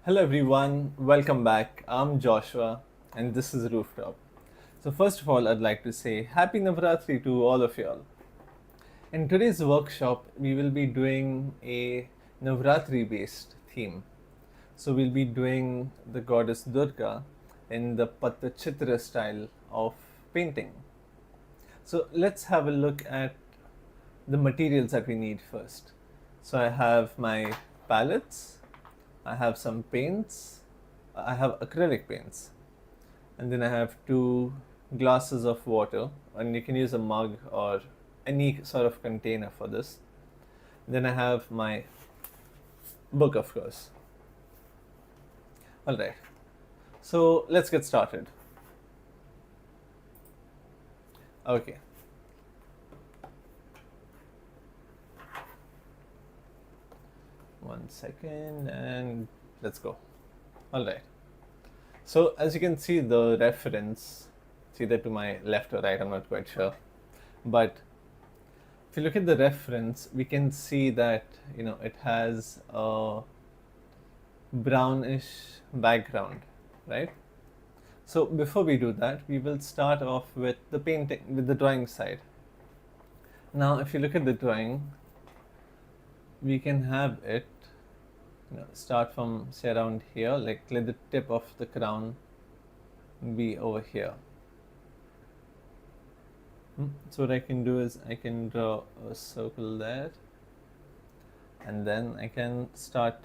Hello everyone, welcome back. I'm Joshua and this is Rooftop. So first of all, I'd like to say Happy Navratri to all of y'all. In today's workshop, we will be doing a Navratri based theme. So we'll be doing the Goddess Durga in the Pattachitra style of painting. So let's have a look at the materials that we need first. So I have my palettes, I have some paints, I have acrylic paints, and then I have two glasses of water, and you can use a mug or any sort of container for this. Then I have my book, of course. All right, so let's get started. Okay, one second, and let's go. All right. So as you can see, the reference, it's either to my left or right, I'm not quite sure. But if you look at the reference, we can see that it has a brownish background, right? So before we do that, we will start off with the painting, with the drawing side. Now, if you look at the drawing, we can have it start from say around here, like let the tip of the crown be over here. So what I can do is I can draw a circle there, and then I can start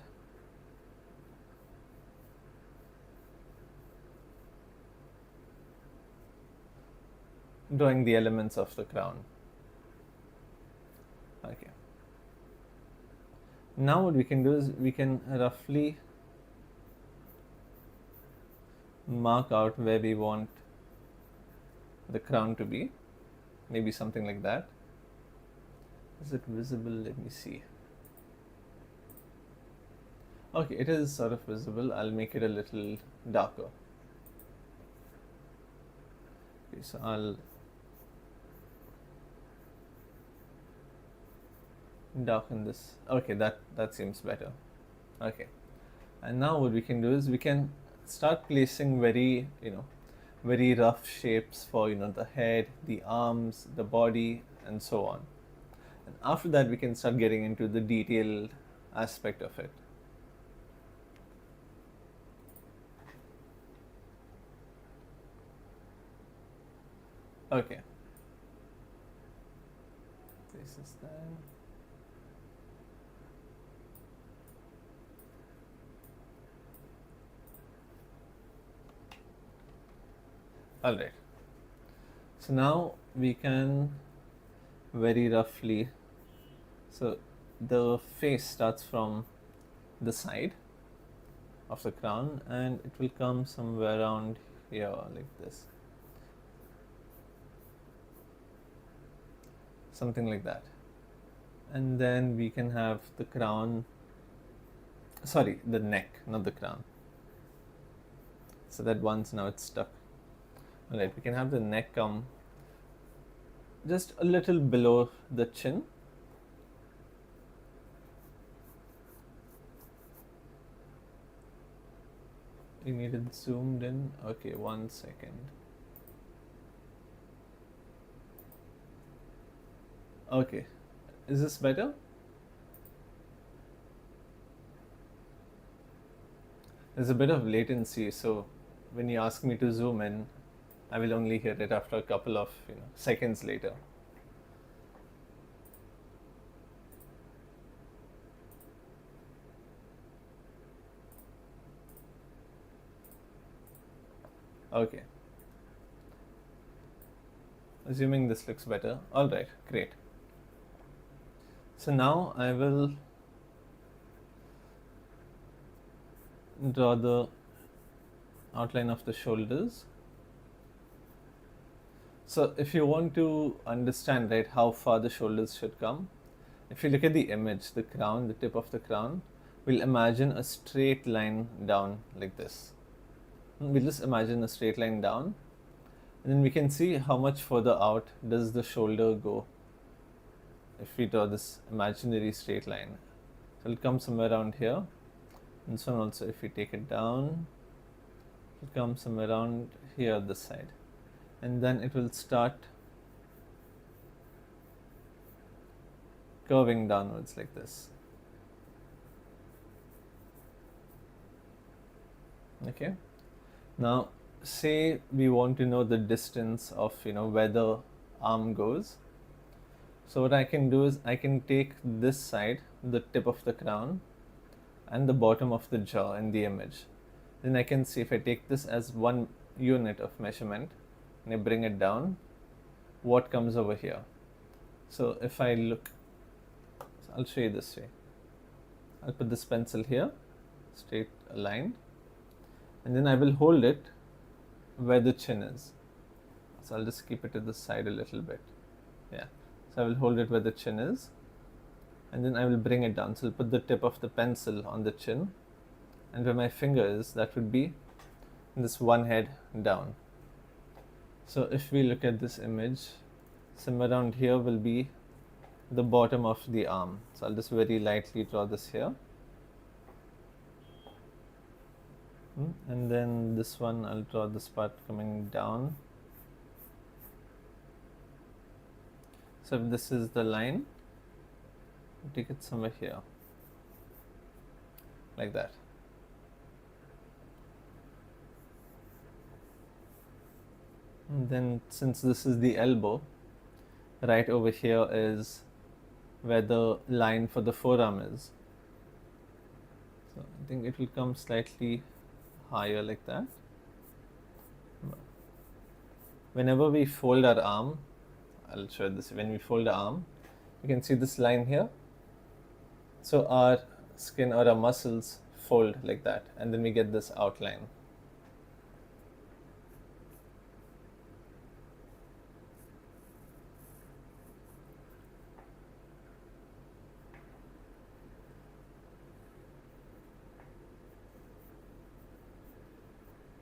drawing the elements of the crown. Okay. Now what we can do is we can roughly mark out where we want the crown to be. Maybe something like that. Is it visible? Let me see. Okay, it is sort of visible. I'll make it a little darker. Okay, so I'll darken this. Okay, that seems better. Okay, and now what we can do is we can start placing very rough shapes for the head, the arms, the body, and so on. And after that, we can start getting into the detailed aspect of it. Okay, this is that. All right. So now we can very roughly. So the face starts from the side of the crown, and it will come somewhere around here like this. Something like that. And then we can have the crown, sorry, the neck, not the crown. So that once now it's stuck. Alright, we can have the neck come just a little below the chin. You need it zoomed in. Okay, 1 second. Okay, is this better? There's a bit of latency, so when you ask me to zoom in, I will only hear it after a couple of seconds later. Okay. Assuming this looks better. All right, great. So now I will draw the outline of the shoulders. So if you want to understand how far the shoulders should come, if you look at the image, the crown, the tip of the crown, we'll imagine a straight line down like this. We'll just imagine a straight line down, and then we can see how much further out does the shoulder go if we draw this imaginary straight line. So it'll come somewhere around here, This one also, if we take it down, it comes somewhere around here this side, and then it will start curving downwards like this. Okay, now say we want to know the distance of where the arm goes. So what I can do is I can take this side, the tip of the crown, and the bottom of the jaw in the image. Then I can see, if I take this as one unit of measurement and I bring it down, what comes over here. So if I look, so I'll show you this way. I'll put this pencil here, straight aligned, and then I will hold it where the chin is. So I'll just keep it to the side a little bit. Yeah. So I will hold it where the chin is, and then I will bring it down. So I'll put the tip of the pencil on the chin, and where my finger is, that would be this one head down. So if we look at this image, somewhere around here will be the bottom of the arm. So I'll just very lightly draw this here. And then this one, I'll draw this part coming down. So if this is the line, take it somewhere here, like that. And then since this is the elbow, right over here is where the line for the forearm is. So I think it will come slightly higher like that. Whenever we fold our arm, I'll show this, when we fold our arm, you can see this line here. So our skin or our muscles fold like that, and then we get this outline.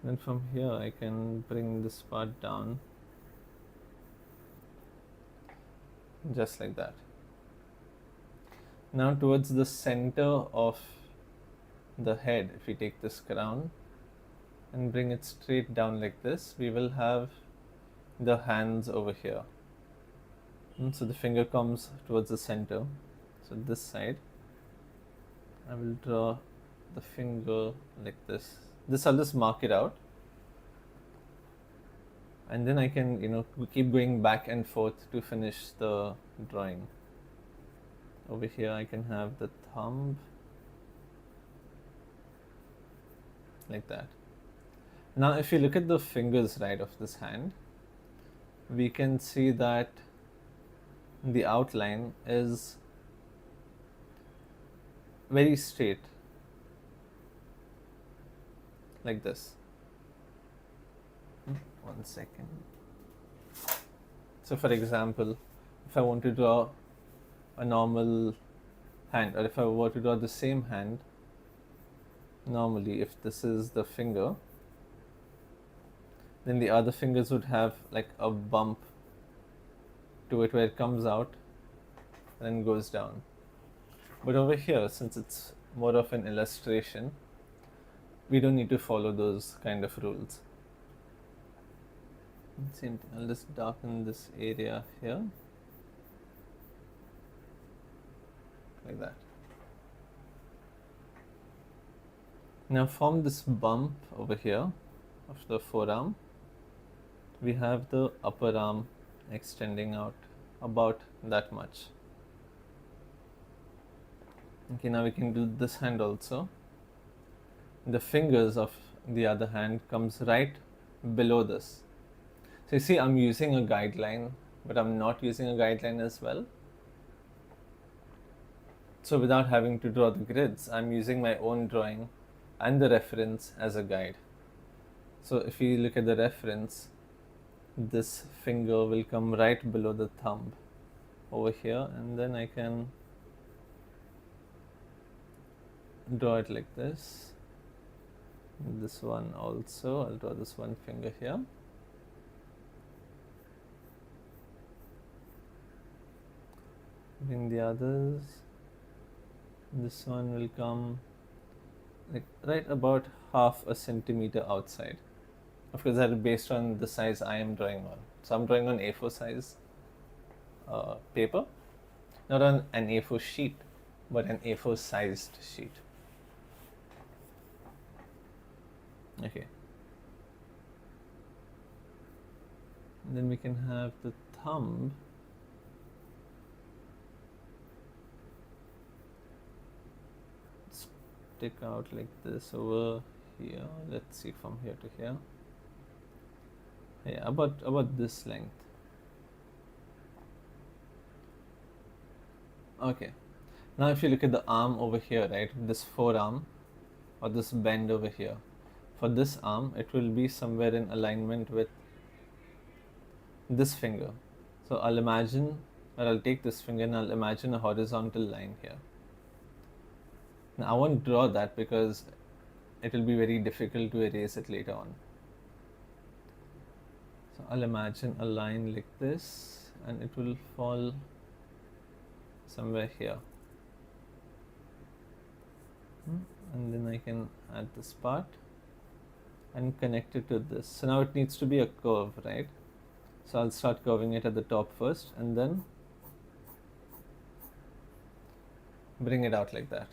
Then from here I can bring this part down, just like that. Now towards the center of the head, if we take this crown and bring it straight down like this, we will have the hands over here. So the finger comes towards the center. So this side, I will draw the finger like this. This I'll just mark it out, and then I can keep going back and forth to finish the drawing. Over here I can have the thumb like that. Now if you look at the fingers right of this hand, we can see that the outline is very straight, like this. One second. So for example, if I want to draw a normal hand, or if I were to draw the same hand normally, if this is the finger, then the other fingers would have like a bump to it where it comes out and then goes down. But over here, since it's more of an illustration, we don't need to follow those kind of rules. Same thing, I'll just darken this area here, like that. Now from this bump over here of the forearm, we have the upper arm extending out about that much. Okay, now we can do this hand also. The fingers of the other hand comes right below this. So you see, I'm using a guideline, but I'm not using a guideline as well. So without having to draw the grids, I'm using my own drawing and the reference as a guide. So if you look at the reference, this finger will come right below the thumb over here, and then I can draw it like this. This one also, I'll draw this one finger here. Bring the others. This one will come like right about half a centimeter outside. Of course, that is based on the size I am drawing on. So I'm drawing on A4 size paper, not on an A4 sheet, but an A4 sized sheet. Okay. And then we can have the thumb stick out like this over here. Let's see, from here to here. Yeah, about this length. Okay. Now if you look at the arm over here, right, this forearm or this bend over here, for this arm it will be somewhere in alignment with this finger. So I'll imagine, or I'll take this finger and I'll imagine a horizontal line here. Now I won't draw that because it will be very difficult to erase it later on. So I'll imagine a line like this and it will fall somewhere here. And then I can add this part and connect it to this. So now it needs to be a curve, right? So I'll start curving it at the top first and then bring it out like that.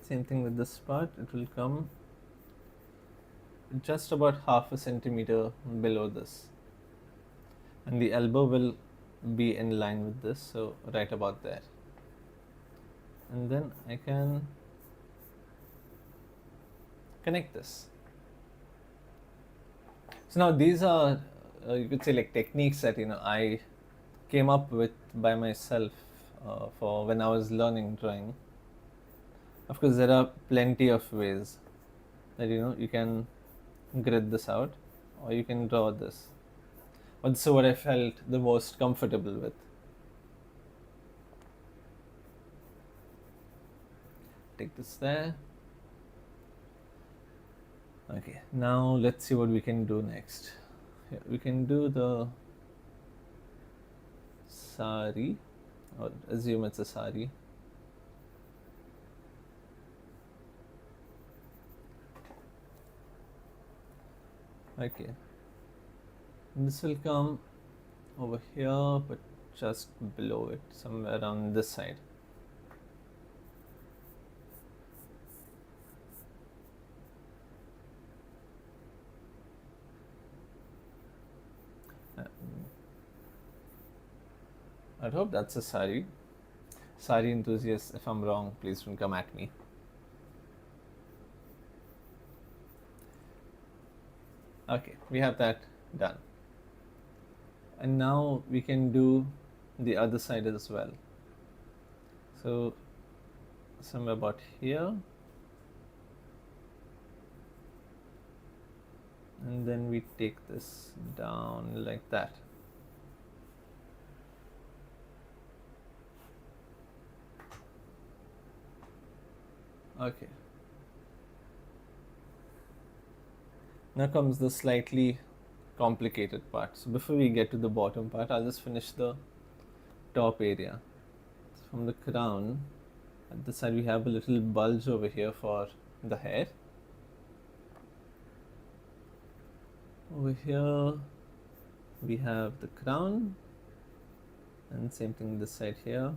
Same thing with this part, it will come just about half a centimeter below this. And the elbow will be in line with this, so right about there. And then I can connect this. So now these are, you could say, like techniques that I came up with by myself for when I was learning drawing. Of course, there are plenty of ways that you can grid this out, or you can draw this. But this is what I felt the most comfortable with. Take this there. Okay, now let's see what we can do next. Here, we can do the sari, or assume it's a sari. Okay, and this will come over here, but just below it, somewhere around this side. I hope that's a sari. Sari enthusiasts, if I'm wrong, please don't come at me. Okay, we have that done. And now we can do the other side as well. So somewhere about here. And then we take this down like that. Okay. Now comes the slightly complicated part. So before we get to the bottom part, I'll just finish the top area. So from the crown, at the side we have a little bulge over here for the hair. Over here we have the crown, and same thing this side here.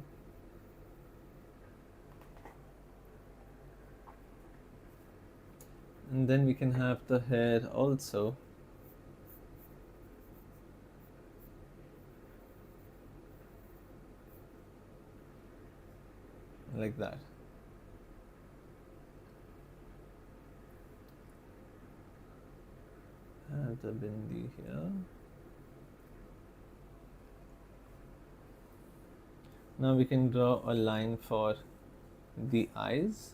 And then we can have the hair also. Like that. Have the bindi here. Now we can draw a line for the eyes.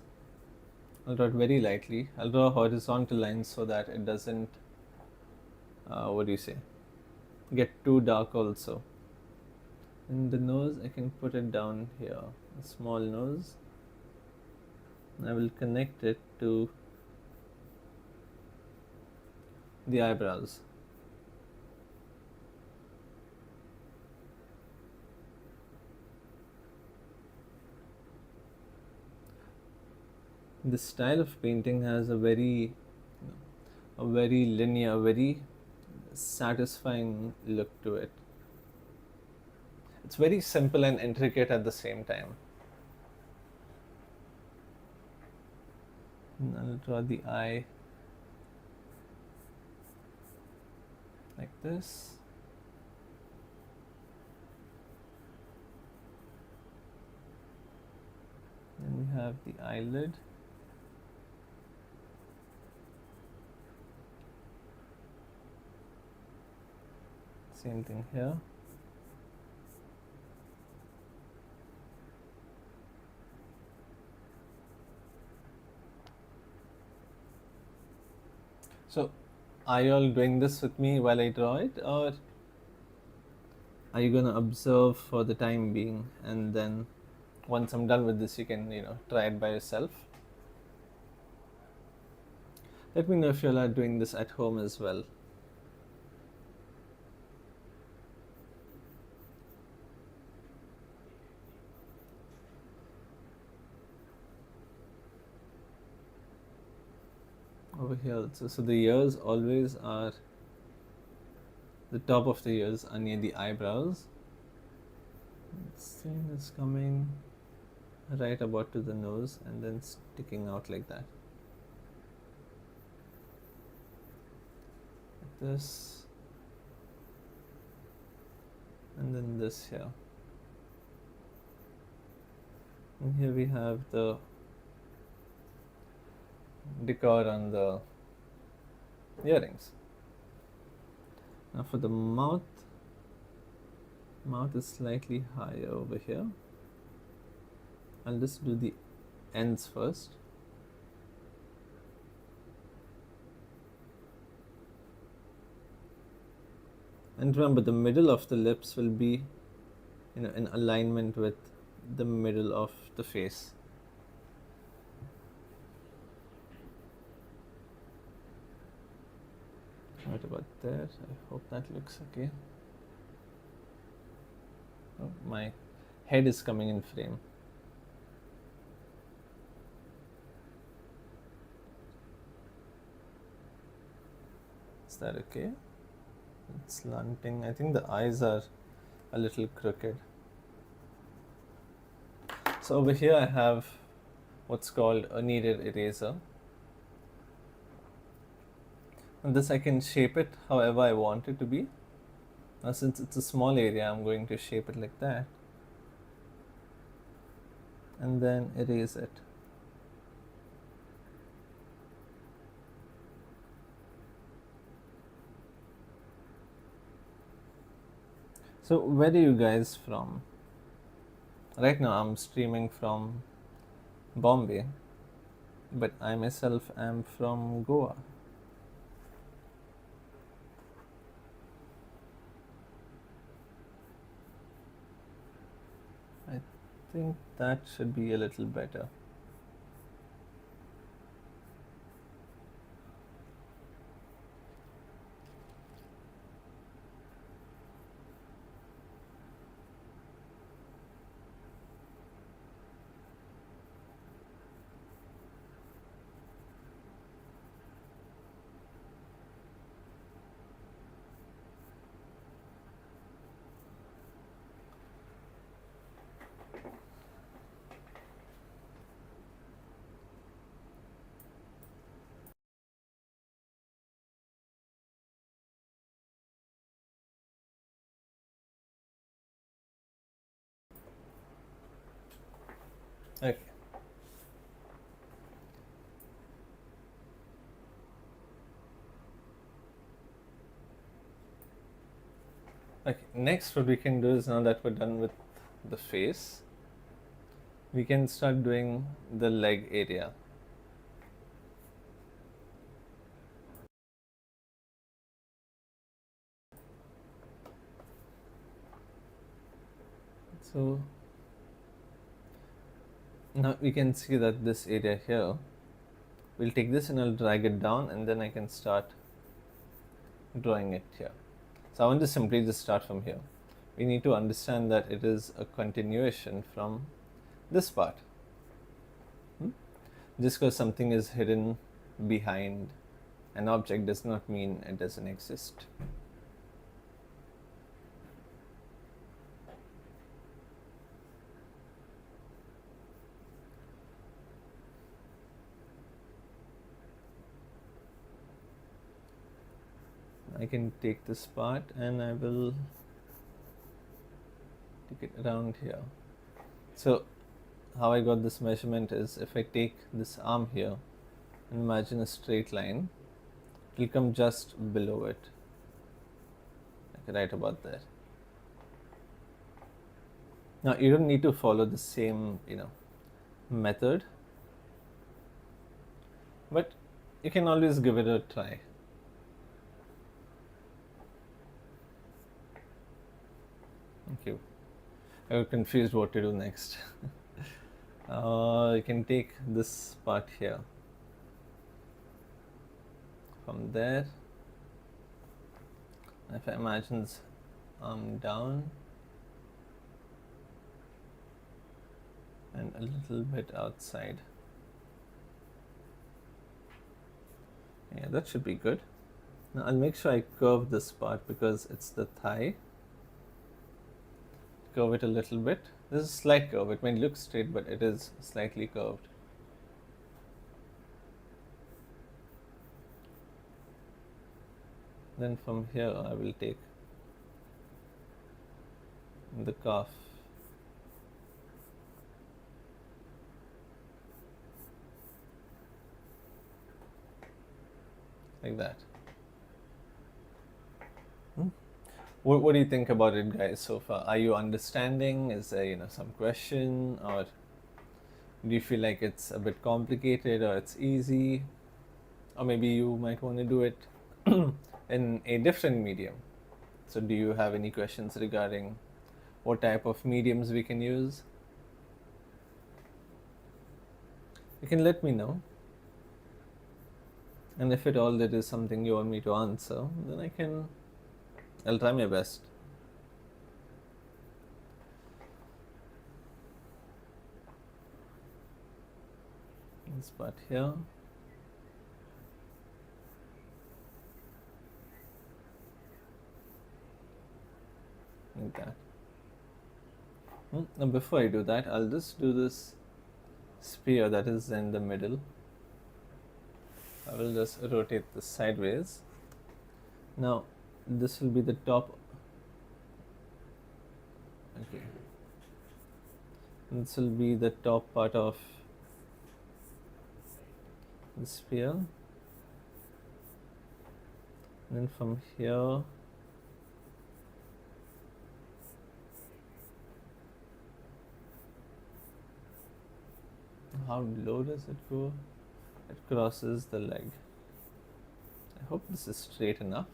I'll draw it very lightly. I'll draw a horizontal line so that it doesn't, get too dark also. And the nose, I can put it down here, a small nose. I will connect it to the eyebrows. this style of painting has a very, a very linear, very satisfying look to it. It's very simple and intricate at the same time. And I'll draw the eye like this. Then we have the eyelid. Same thing here. So, are you all doing this with me while I draw it, or are you gonna observe for the time being, and then once I'm done with this, you can try it by yourself? Let me know if you all are doing this at home as well. Over here also. So the ears always are, the top of the ears are near the eyebrows. This thing is coming right about to the nose and then sticking out like that. Like this. And then this here. And here we have the decor on the earrings. Now for the mouth is slightly higher over here. I'll just do the ends first. And remember, the middle of the lips will be in alignment with the middle of the face. What about there? I hope that looks okay. Oh, my head is coming in frame. Is that okay? It's slanting. I think the eyes are a little crooked. So over here I have what's called a kneaded eraser. And this I can shape it however I want it to be. Now since it's a small area, I'm going to shape it like that. And then erase it. So where are you guys from? Right now I'm streaming from Bombay, but I myself am from Goa. I think that should be a little better. Okay. Okay, next what we can do is, now that we're done with the face, we can start doing the leg area. So now we can see that this area here, we'll take this and I'll drag it down, and then I can start drawing it here. So I want to simply just start from here. We need to understand that it is a continuation from this part. Just because something is hidden behind an object does not mean it doesn't exist. I can take this part and I will take it around here. So how I got this measurement is, if I take this arm here and imagine a straight line, it will come just below it, like right about there. Now you don't need to follow the same, method, but you can always give it a try. Thank you. I was confused what to do next. You can take this part here. From there, if I imagine this arm down and a little bit outside. Yeah, that should be good. Now I'll make sure I curve this part because it's the thigh. Curve it a little bit. This is a slight curve. It may look straight, but it is slightly curved. Then from here I will take the calf. Like that. What do you think about it, guys, so far? Are you understanding? Is there, some question? Or do you feel like it's a bit complicated or it's easy? Or maybe you might want to do it in a different medium. So do you have any questions regarding what type of mediums we can use? You can let me know. And if at all there is something you want me to answer, then I'll try my best. This part here. Like that. Now before I do that, I'll just do this spear that is in the middle. I will just rotate this sideways. Now this will be the top. Okay. This will be the top part of the spear. And then from here, how low does it go? It crosses the leg. I hope this is straight enough.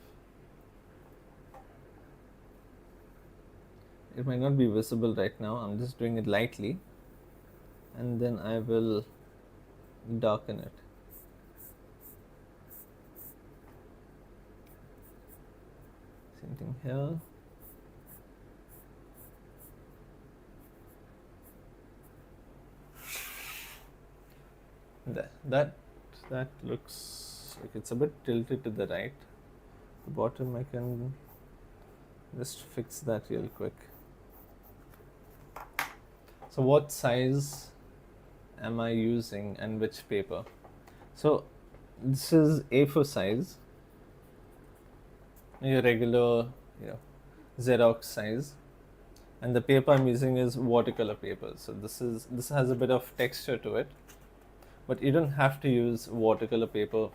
It might not be visible right now. I'm just doing it lightly, and then I will darken it. Same thing here. That looks like it's a bit tilted to the right. The bottom, I can just fix that real quick. So what size am I using and which paper? So this is A4 size, your regular, Xerox size, and the paper I'm using is watercolor paper. So this has a bit of texture to it, but you don't have to use watercolor paper.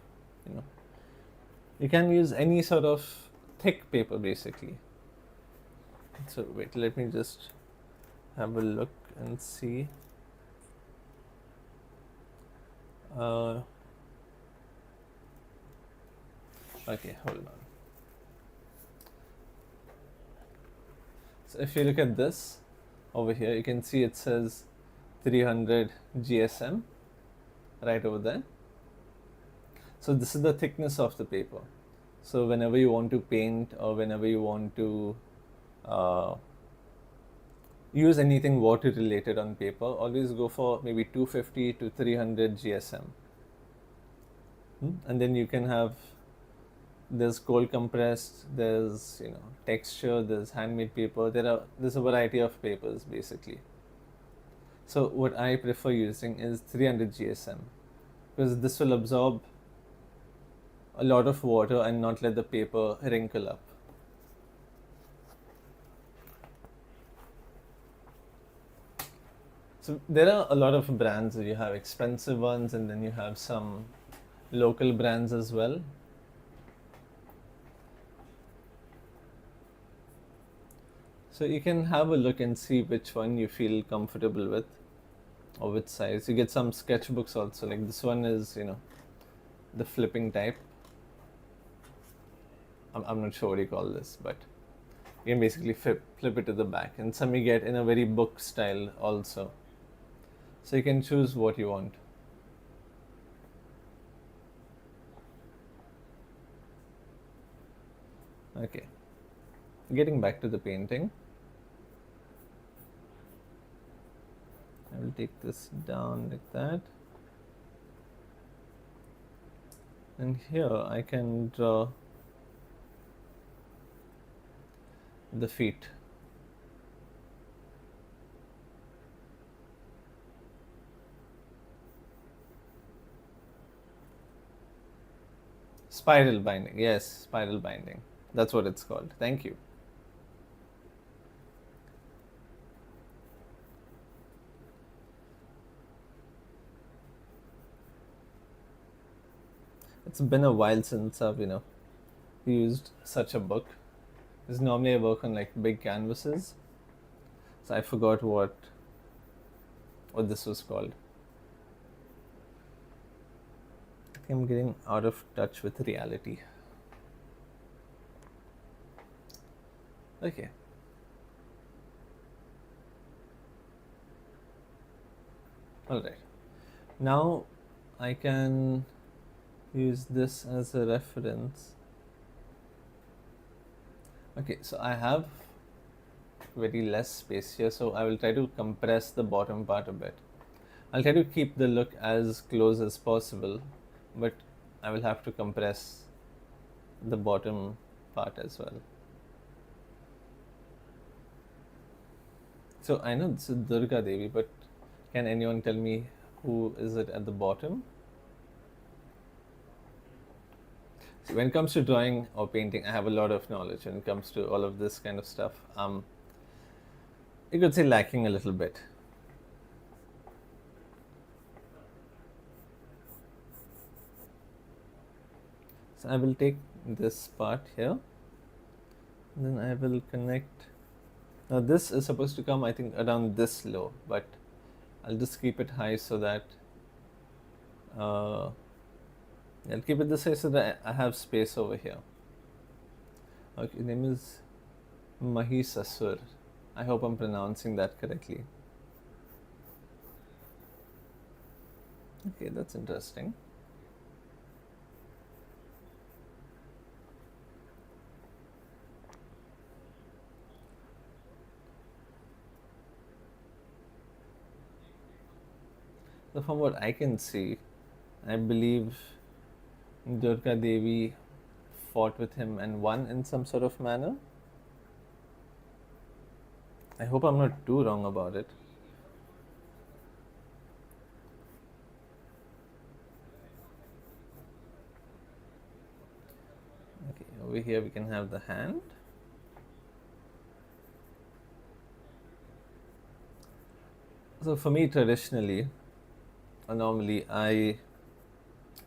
You can use any sort of thick paper basically. So wait, let me just have a look and see. Okay, hold on. So if you look at this over here, you can see it says 300 GSM right over there. So this is the thickness of the paper. So whenever you want to paint or whenever you want to use anything water related on paper, always go for maybe 250 to 300 GSM. And then you can have, there's cold compressed, there's texture, there's handmade paper. There's a variety of papers basically. So what I prefer using is 300 GSM because this will absorb a lot of water and not let the paper wrinkle up. So there are a lot of brands. You have expensive ones and then you have some local brands as well. So you can have a look and see which one you feel comfortable with or which size. You get some sketchbooks also, like this one is, the flipping type. I'm not sure what you call this, but you can basically flip it to the back. And some you get in a very book style also. So you can choose what you want. Okay, getting back to the painting. I will take this down like that. And here I can draw the feet. Spiral binding, yes, spiral binding. That's what it's called. Thank you. It's been a while since I've, used such a book. Because normally I work on like big canvases. So I forgot what this was called. I think I'm getting out of touch with reality. Okay. Alright. Now I can use this as a reference. Okay, so I have very less space here, so I will try to compress the bottom part a bit. I'll try to keep the look as close as possible, but I will have to compress the bottom part as well. So I know this is Durga Devi, but can anyone tell me who is it at the bottom? See, when it comes to drawing or painting, I have a lot of knowledge. When it comes to all of this kind of stuff, you could say lacking a little bit. So I will take this part here, then I will connect. Now this is supposed to come, I think, around this low, but I'll just keep it high so that I'll keep it this high so that I have space over here. Okay, name is Mahisasur. I hope I'm pronouncing that correctly. Okay, that's interesting. So from what I can see, I believe Durga Devi fought with him and won in some sort of manner. I hope I'm not too wrong about it. Okay, over here we can have the hand. So for me, traditionally, or normally,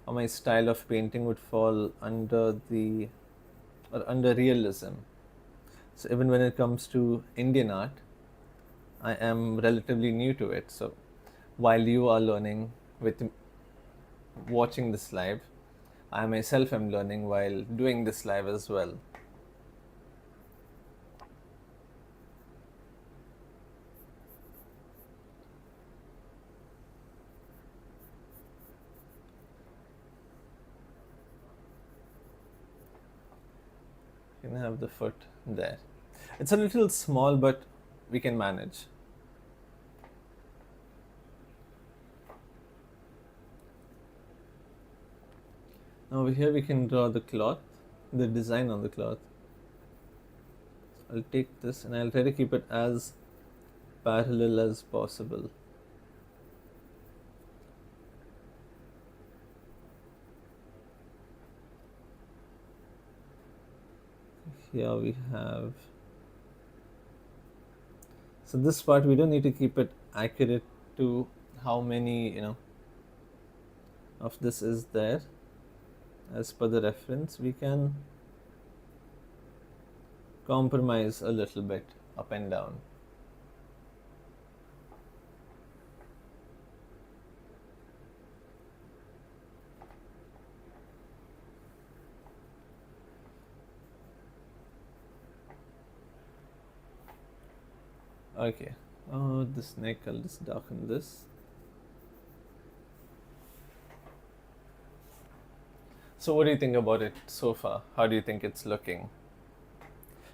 my style of painting would fall under under realism. So even when it comes to Indian art, I am relatively new to it. So while you are learning with watching this live, I myself am learning while doing this live as well. You can have the foot there. It's a little small, but we can manage. Over here we can draw the cloth, the design on the cloth. I'll take this and I'll try to keep it as parallel as possible. Here we have, so this part we don't need to keep it accurate to how many of this is there. As per the reference, we can compromise a little bit up and down. Okay, this neck, I'll just darken this. So what do you think about it so far? How do you think it's looking?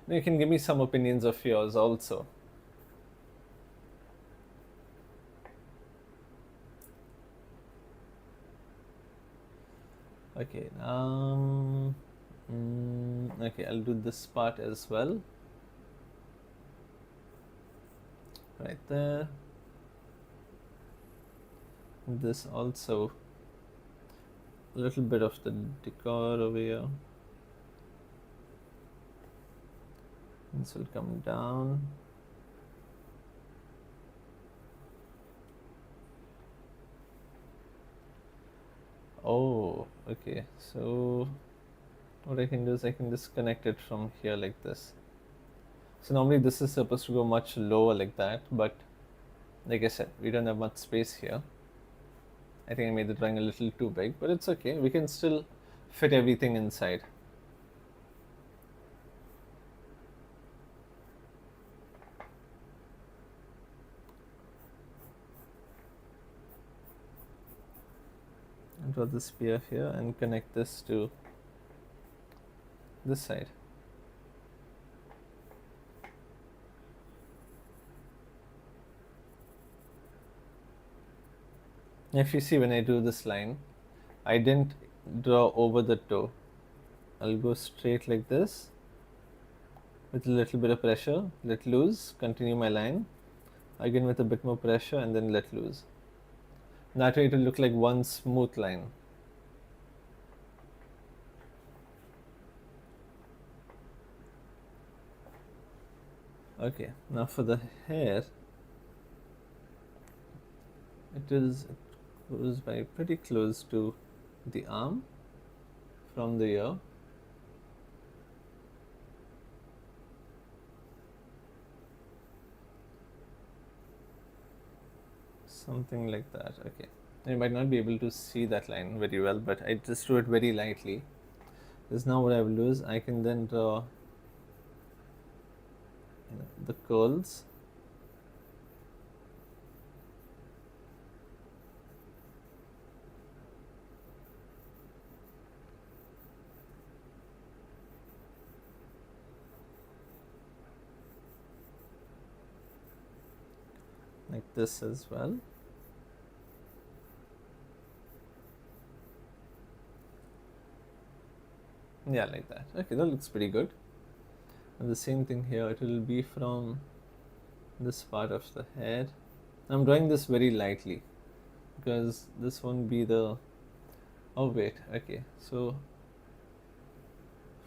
You can give me some opinions of yours also. Okay, okay, I'll do this part as well. Right there. This also, a little bit of the decor over here. This will come down. Oh, okay. So what I can do is I can just connect it from here like this. So normally this is supposed to go much lower like that, but like I said, we don't have much space here. I think I made the drawing a little too big, but it's okay. We can still fit everything inside. And draw the spear here and connect this to this side. If you see, when I do this line, I didn't draw over the toe. I'll go straight like this with a little bit of pressure, let loose, continue my line, again with a bit more pressure and then let loose. That way it will look like one smooth line. Okay, now for the hair, it goes by pretty close to the arm from the ear. Something like that. Okay, you might not be able to see that line very well, but I just drew it very lightly. This now what I will do is I can then draw the curls. Like this as well. Yeah, like that. Okay, that looks pretty good. And the same thing here, it will be from this part of the head. I'm drawing this very lightly because this won't be the, oh wait, okay, so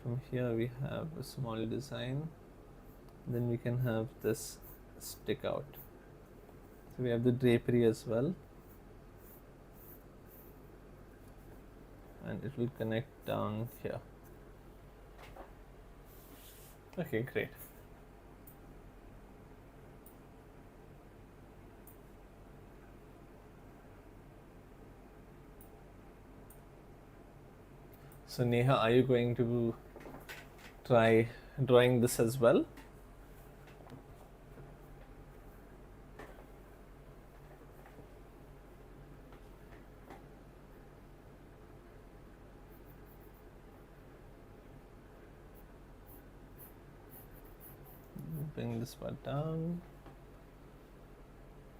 from here we have a small design, then we can have this stick out. So we have the drapery as well, and it will connect down here. Okay, great. So Neha, are you going to try drawing this as well? Bring this part down.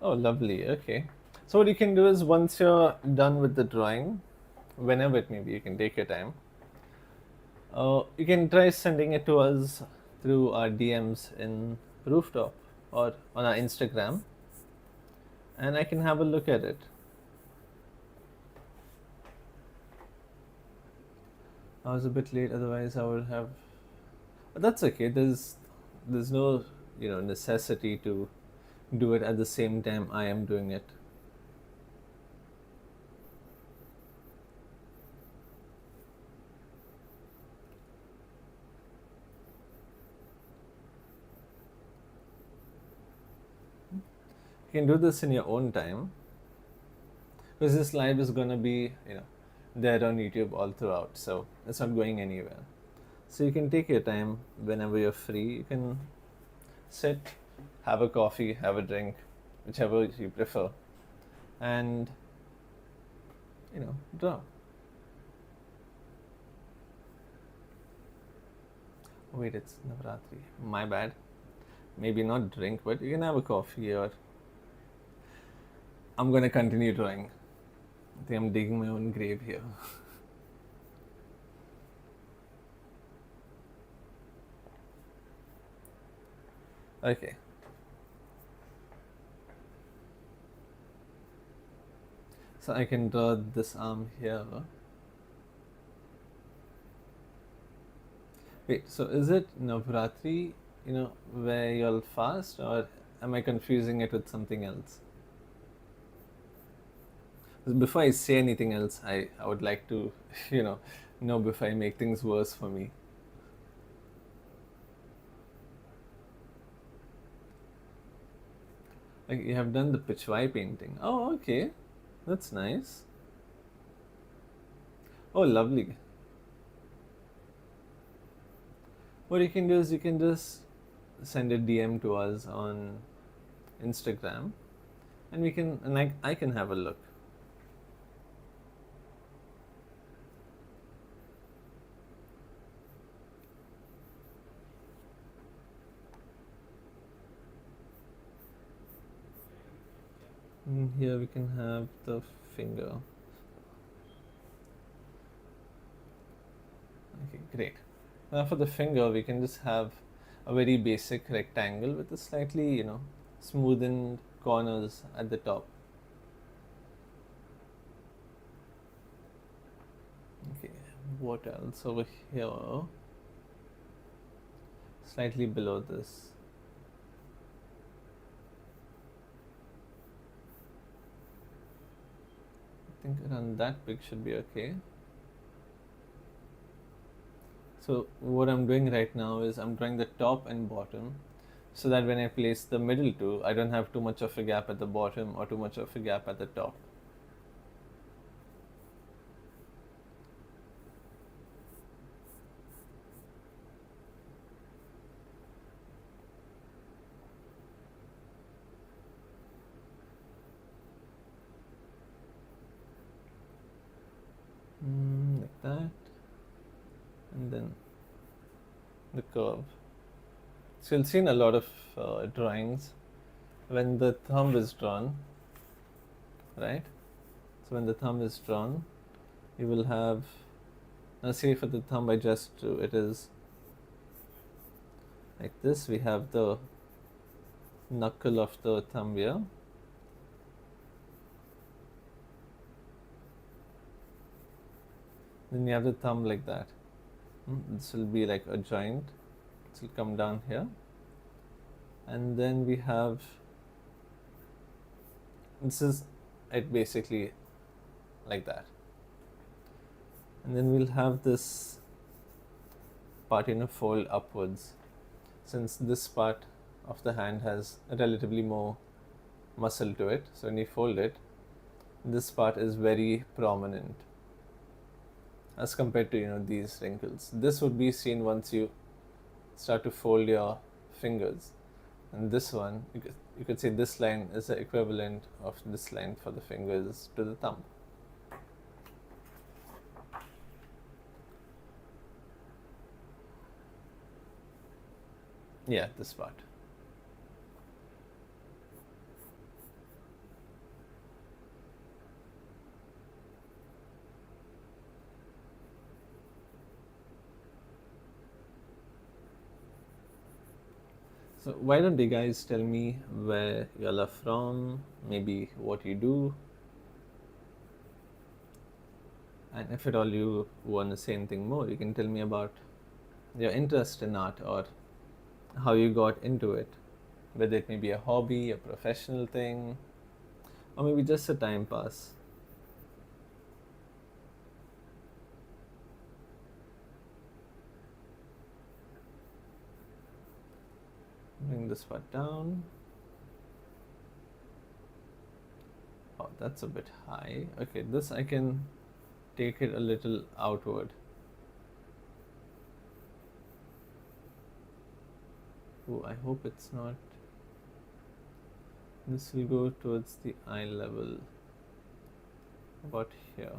Oh, lovely. Okay. So what you can do is once you're done with the drawing, whenever it may be. You can take your time. You can try sending it to us through our DMs in Rooftop or on our Instagram, and I can have a look at it. I was a bit late, otherwise I would have. But that's okay. There's no necessity to do it at the same time I am doing it. You can do this in your own time, because this live is gonna be there on YouTube all throughout, so it's not going anywhere. So you can take your time whenever you're free. You can sit, have a coffee, have a drink, whichever you prefer, and draw. Wait, it's Navratri. My bad. Maybe not drink, but you can have a coffee, or I'm gonna continue drawing. I think I'm digging my own grave here. Okay. So I can draw this arm here. Wait, so is it Navratri, where you'll fast, or am I confusing it with something else? Before I say anything else, I would like to, know before I make things worse for me. Like, you have done the Pichwai painting. Oh, okay. That's nice. Oh, lovely. What you can do is you can just send a DM to us on Instagram, and I can have a look. And here we can have the finger. Okay, great. Now for the finger, we can just have a very basic rectangle with a slightly, smoothened corners at the top. Okay, what else over here? Slightly below this. I think around that big should be okay. So what I'm doing right now is I'm drawing the top and bottom, so that when I place the middle two, I don't have too much of a gap at the bottom or too much of a gap at the top. Like that, and then the curve. So you'll see in a lot of drawings, when the thumb is drawn, right? So when the thumb is drawn, you will have, now say for the thumb I just drew, it is like this. We have the knuckle of the thumb here. Then you have the thumb like that. This will be like a joint. This will come down here. And then we have, this is it basically like that. And then we'll have this part fold upwards, since this part of the hand has relatively more muscle to it. So when you fold it, this part is very prominent as compared to these wrinkles. This would be seen once you start to fold your fingers, and this one, you could say this line is the equivalent of this line for the fingers to the thumb. Yeah, this part. So why don't you guys tell me where y'all are from, maybe what you do, and if at all you want to say anything more, you can tell me about your interest in art or how you got into it, whether it may be a hobby, a professional thing, or maybe just a time pass. Bring this part down. Oh, that's a bit high. Okay, this I can take it a little outward. Oh, I hope it's not. This will go towards the eye level, about here.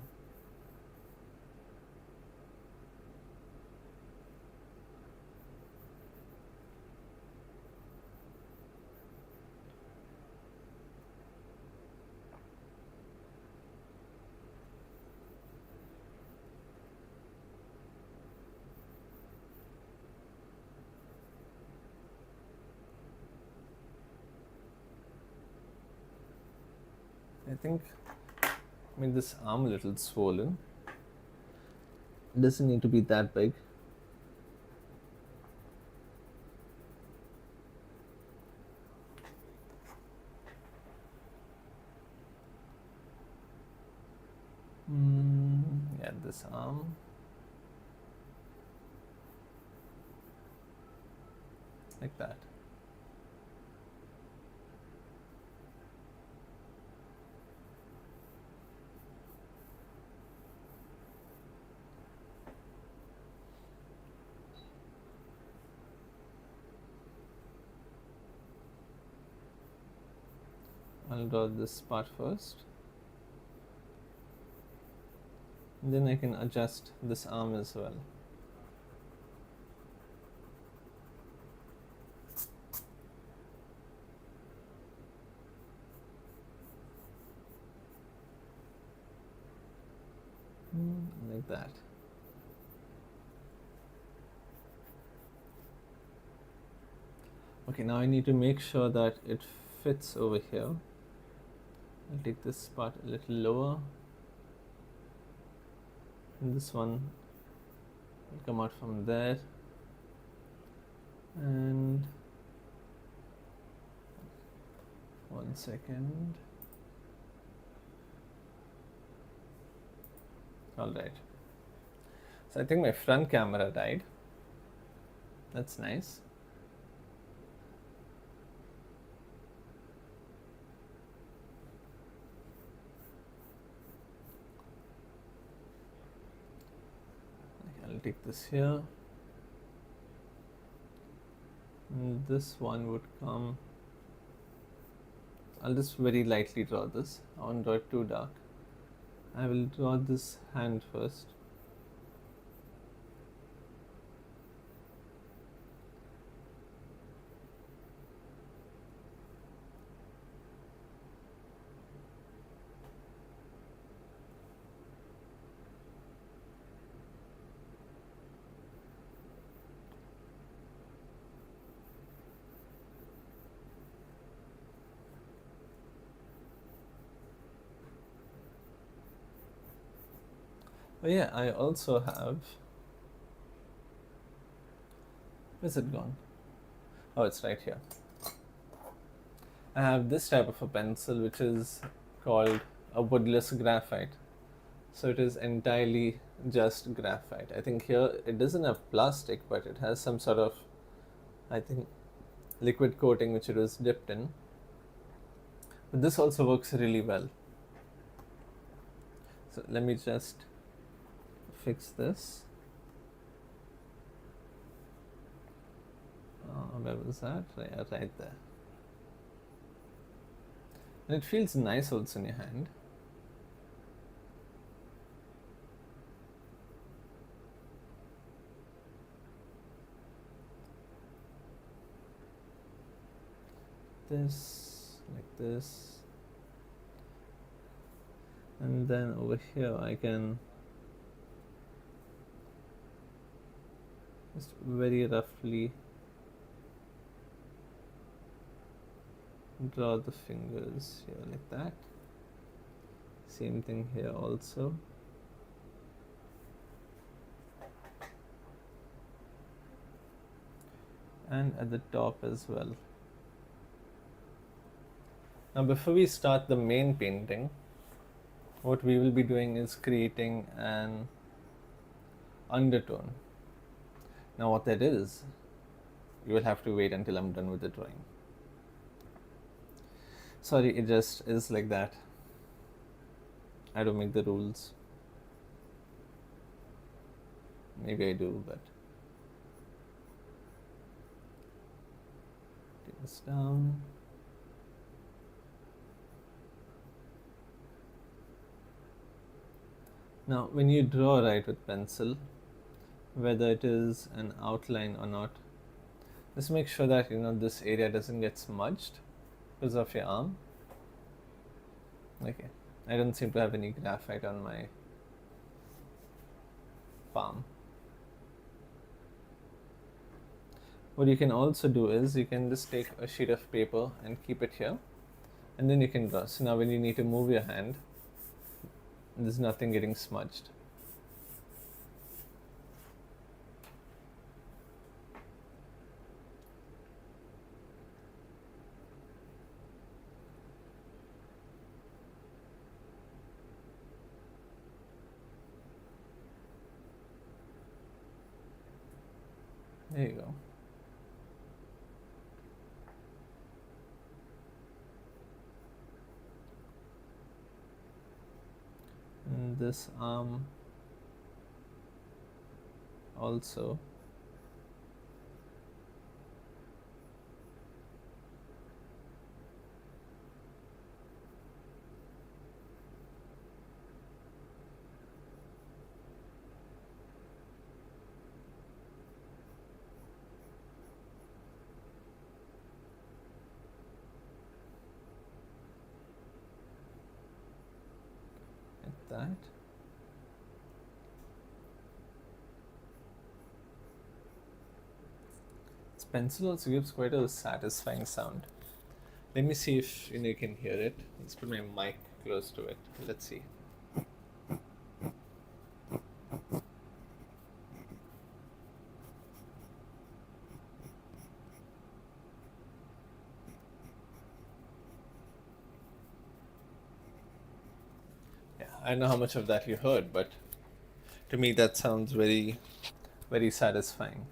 I think made this arm a little swollen. It doesn't need to be that big. Yeah, this arm. Like that. I'll draw this part first. And then I can adjust this arm as well. Like that. Okay, now I need to make sure that it fits over here. I'll take this part a little lower. And this one will come out from there. And 1 second. Alright. So I think my front camera died. That's nice. I'll take this here. And this one would come. I'll just very lightly draw this. I won't draw it too dark. I will draw this hand first. Oh yeah, I also have. Where's it gone? Oh, it's right here. I have this type of a pencil which is called a woodless graphite. So it is entirely just graphite. I think here it doesn't have plastic, but it has some sort of, I think, liquid coating which it was dipped in. But this also works really well. So let me just fix this. Where was that? Right there. And it feels nice also in your hand. This, like this. And then over here I can just very roughly Draw the fingers here like that. Same thing here also. And at the top as well. Now before we start the main painting, what we will be doing is creating an undertone. Now what that is, you will have to wait until I'm done with the drawing. Sorry, it just is like that. I don't make the rules. Maybe I do, but take this down. Now, when you draw right with pencil, whether it is an outline or not, just make sure that this area doesn't get smudged because of your arm. Okay, I don't seem to have any graphite on my palm. What you can also do is you can just take a sheet of paper and keep it here, and then you can draw. So now when you need to move your hand, there's nothing getting smudged. There you go. And this arm also. That. This pencil also gives quite a satisfying sound. Let me see if you can hear it. Let's put my mic close to it. Let's see. I don't know how much of that you heard, but to me that sounds very, very satisfying.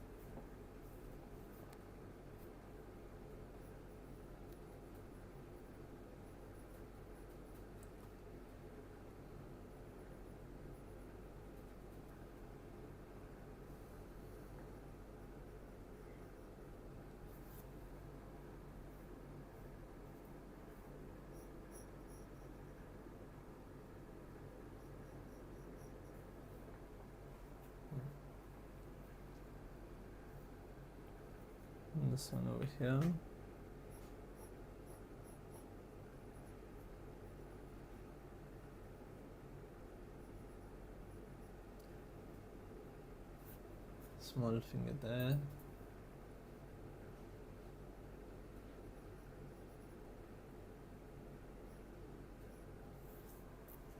And this one over here. Small finger there.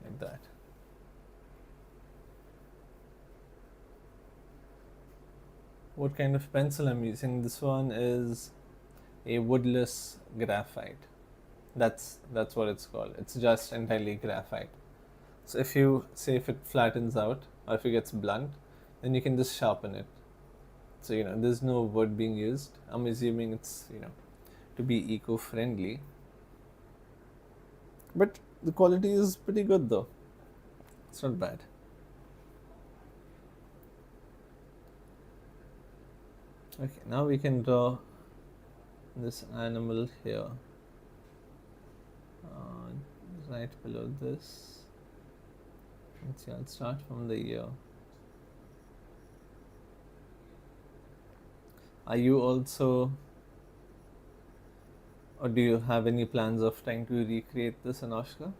Like that. What kind of pencil I'm using? This one is a woodless graphite. That's what it's called. It's just entirely graphite. So if it flattens out or if it gets blunt, then you can just sharpen it. So there's no wood being used. I'm assuming it's to be eco-friendly. But the quality is pretty good though. It's not bad. Okay, now we can draw this animal here, right below this. Let's see, I'll start from the ear. Are you also, or do you have any plans of trying to recreate this, Anushka?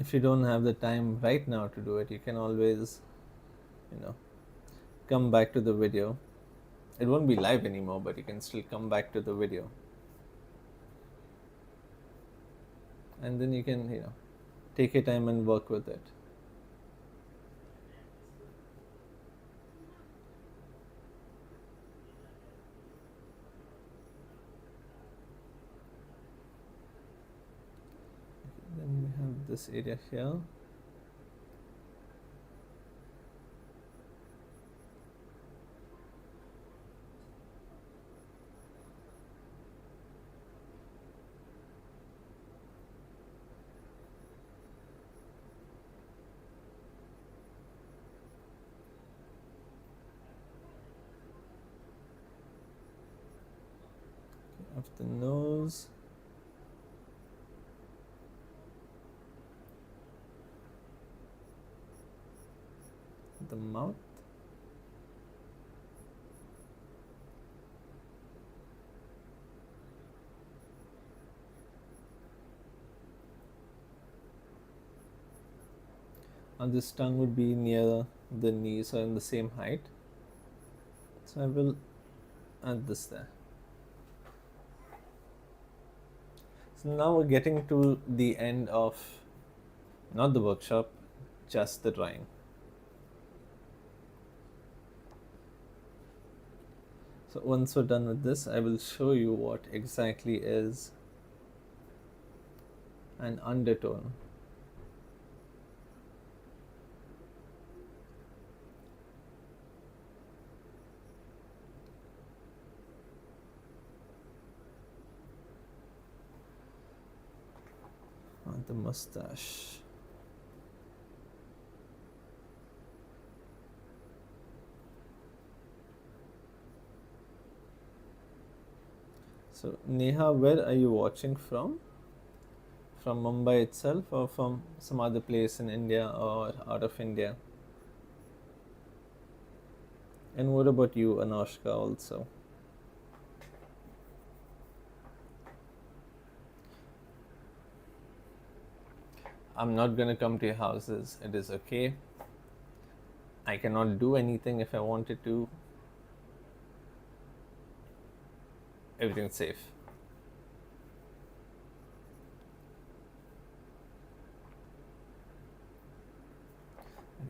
if you don't have the time right now to do it, you can always, you know, come back to the video. It won't be live anymore, but you can still come back to the video. And then you can, take your time and work with it. Then we have this area here. Of the nose, the mouth, and this tongue would be near the knees or in the same height. So I will add this there. So now we're getting to the end of not the workshop, just the drawing. So once we're done with this, I will show you what exactly is an undertone. On the mustache. So Neha, where are you watching from? From Mumbai itself or from some other place in India or out of India? And what about you, Anoshka, also? I'm not gonna come to your houses. It is okay. I cannot do anything if I wanted to. Everything's safe.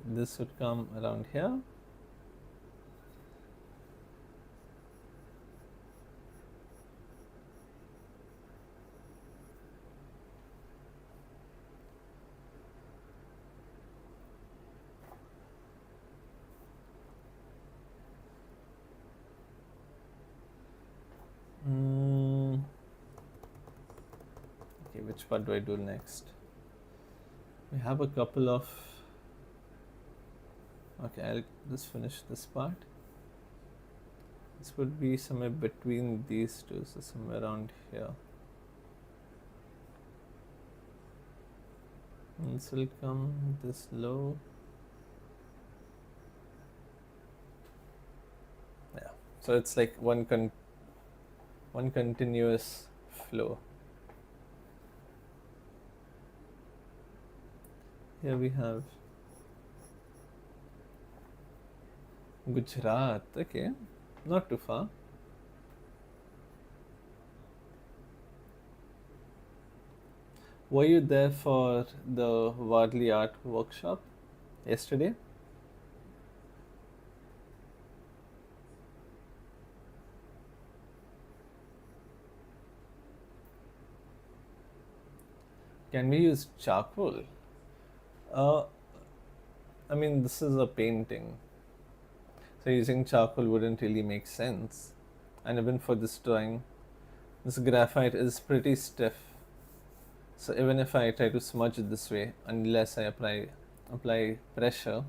This would come around here. Okay, which part do I do next? We have a couple of. Okay, I'll just finish this part. This would be somewhere between these two, so somewhere around here. And this will come this low. Yeah, so it's like one continuous flow. Here we have Gujarat. Okay, not too far. Were you there for the Wadley art workshop yesterday? Can we use charcoal? Uh, I mean, this is a painting, so using charcoal wouldn't really make sense. And even for this drawing, this graphite is pretty stiff. So even if I try to smudge it this way, unless I apply pressure,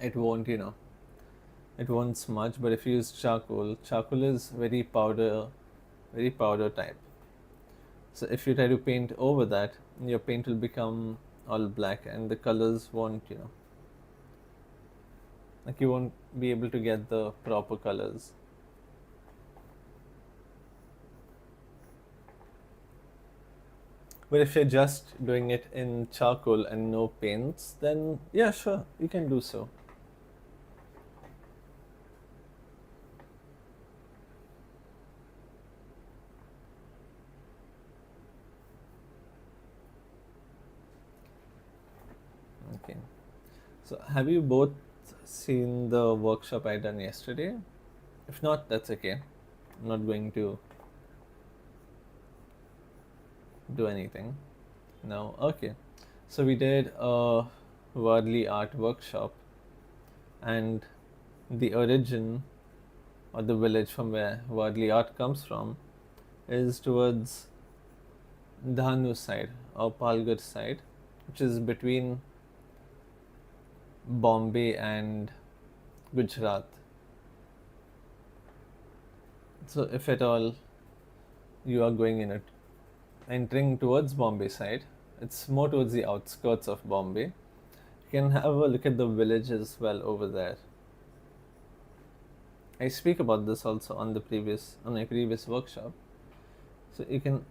it won't, it won't smudge. But if you use charcoal is very powder type. So if you try to paint over that, your paint will become all black and the colors won't, like you won't be able to get the proper colors. But if you're just doing it in charcoal and no paints, then yeah, sure, you can do so. Okay. So, have you both seen the workshop I done yesterday? If not, that's okay. I'm not going to do anything. No? Okay. So, we did a worldly art workshop, and the origin or the village from where worldly art comes from is towards Dhanu side or Palghar side, which is between Bombay and Gujarat. So, if at all you are going in it, entering towards Bombay side, it's more towards the outskirts of Bombay. You can have a look at the village as well over there. I speak about this also on my previous workshop. So you can,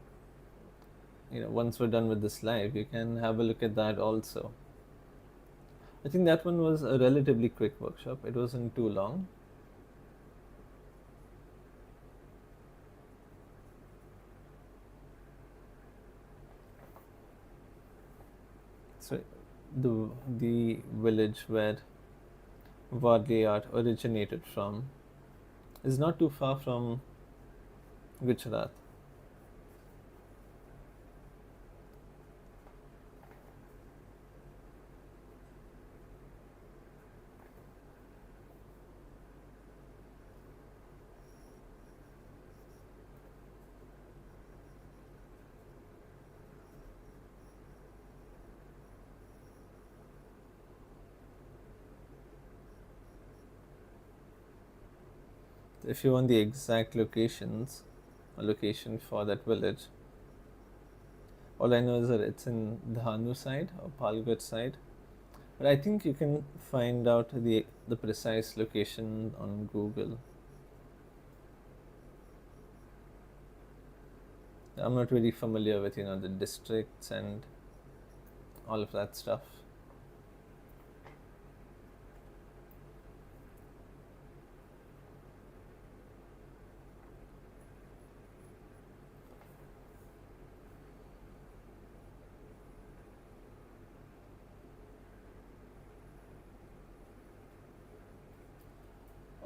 once we're done with this live, you can have a look at that also. I think that one was a relatively quick workshop. It wasn't too long. So the village where Wadley art originated from is not too far from Gujarat. If you want the exact location for that village, all I know is that it's in Dhanu side or Palghar side. But I think you can find out the precise location on Google. I'm not really familiar with the districts and all of that stuff.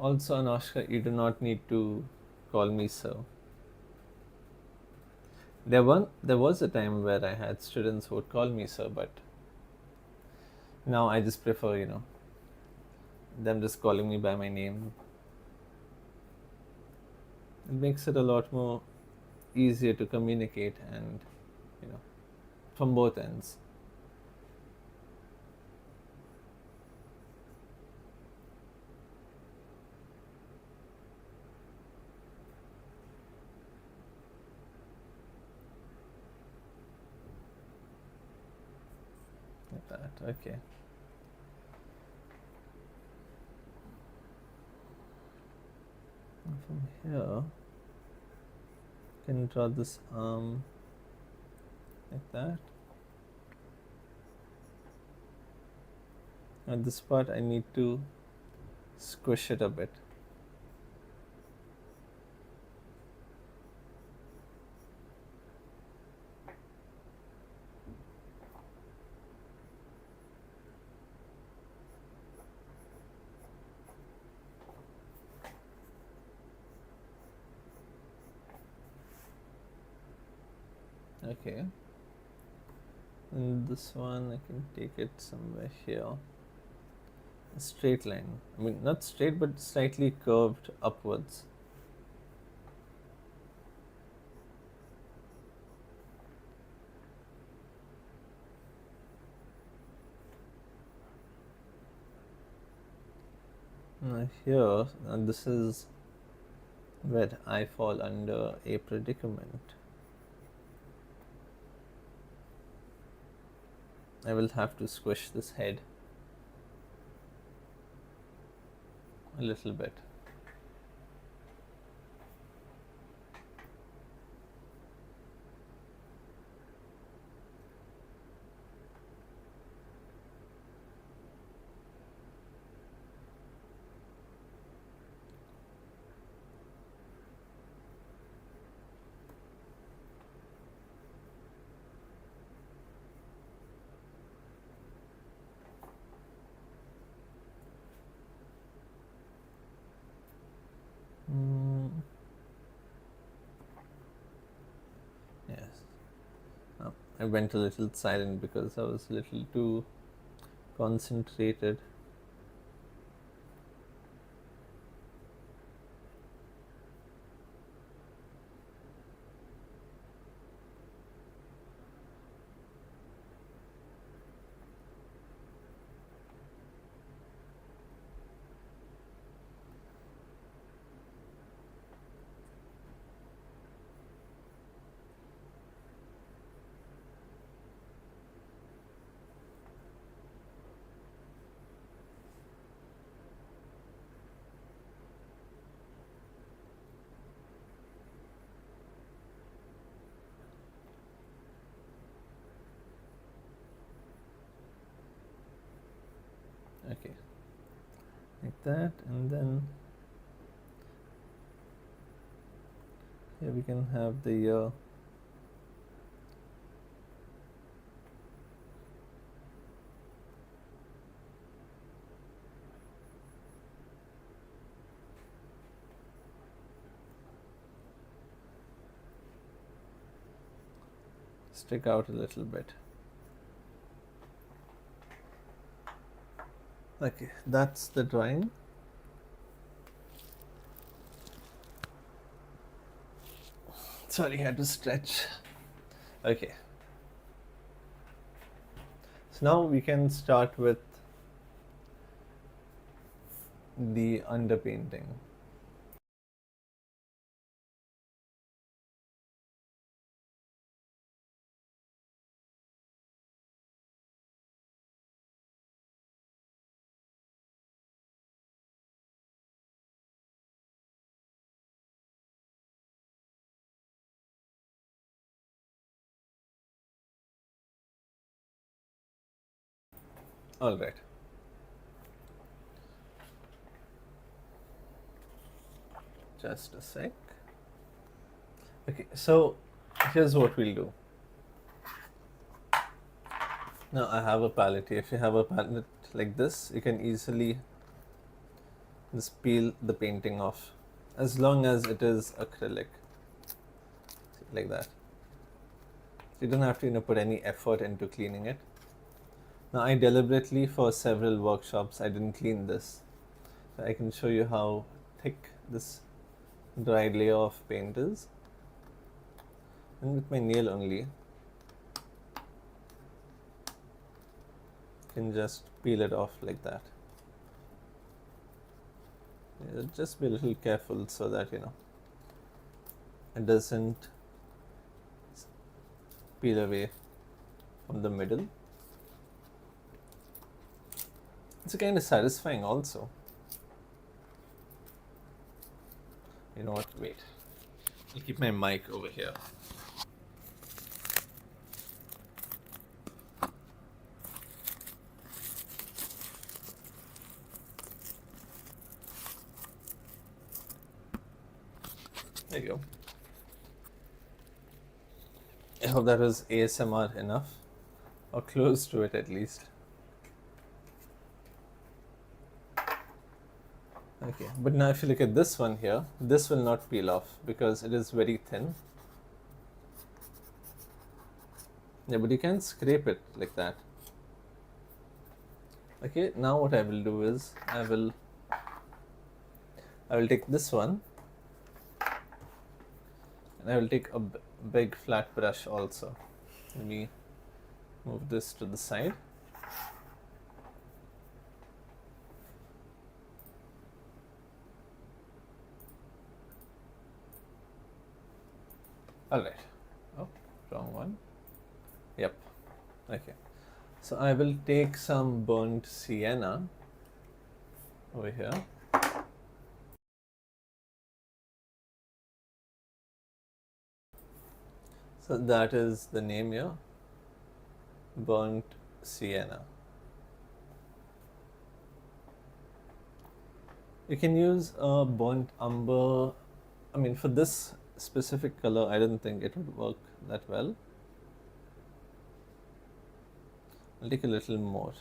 Also, Anushka, you do not need to call me sir. There was a time where I had students who would call me sir, but now I just prefer, them just calling me by my name. It makes it a lot more easier to communicate and, from both ends. Like that, okay. And from here, you can draw this arm like that. At this part, I need to squish it a bit. Okay. And this one, I can take it somewhere here. A straight line. I mean, not straight, but slightly curved upwards. Now here, and this is where I fall under a predicament. I will have to squish this head a little bit. I went a little silent because I was a little too concentrated. Okay, like that, and then here we can have the stick out a little bit. Okay, that's the drawing. Sorry, I had to stretch. Okay. So now we can start with the underpainting. All right. Just a sec. Okay, so here's what we'll do. Now I have a palette. If you have a palette like this, you can easily just peel the painting off, as long as it is acrylic, like that. You don't have to put any effort into cleaning it. Now I deliberately, for several workshops, I didn't clean this. So I can show you how thick this dried layer of paint is. And with my nail only, you can just peel it off like that. Just be a little careful so that it doesn't peel away from the middle. It's kind of satisfying also. You know what? Wait. I'll keep my mic over here. There you go. I hope that was ASMR enough, or close to it at least. Okay, but now if you look at this one here, this will not peel off because it is very thin. Yeah, but you can scrape it like that. Okay, now what I will do is I will take this one, and I will take a big flat brush also. Let me move this to the side. All right. Oh, wrong one. Yep. Okay. So I will take some burnt sienna over here. So that is the name here, burnt sienna. You can use a burnt umber. I mean, for this specific color, I don't think it would work that well. I'll take a little more.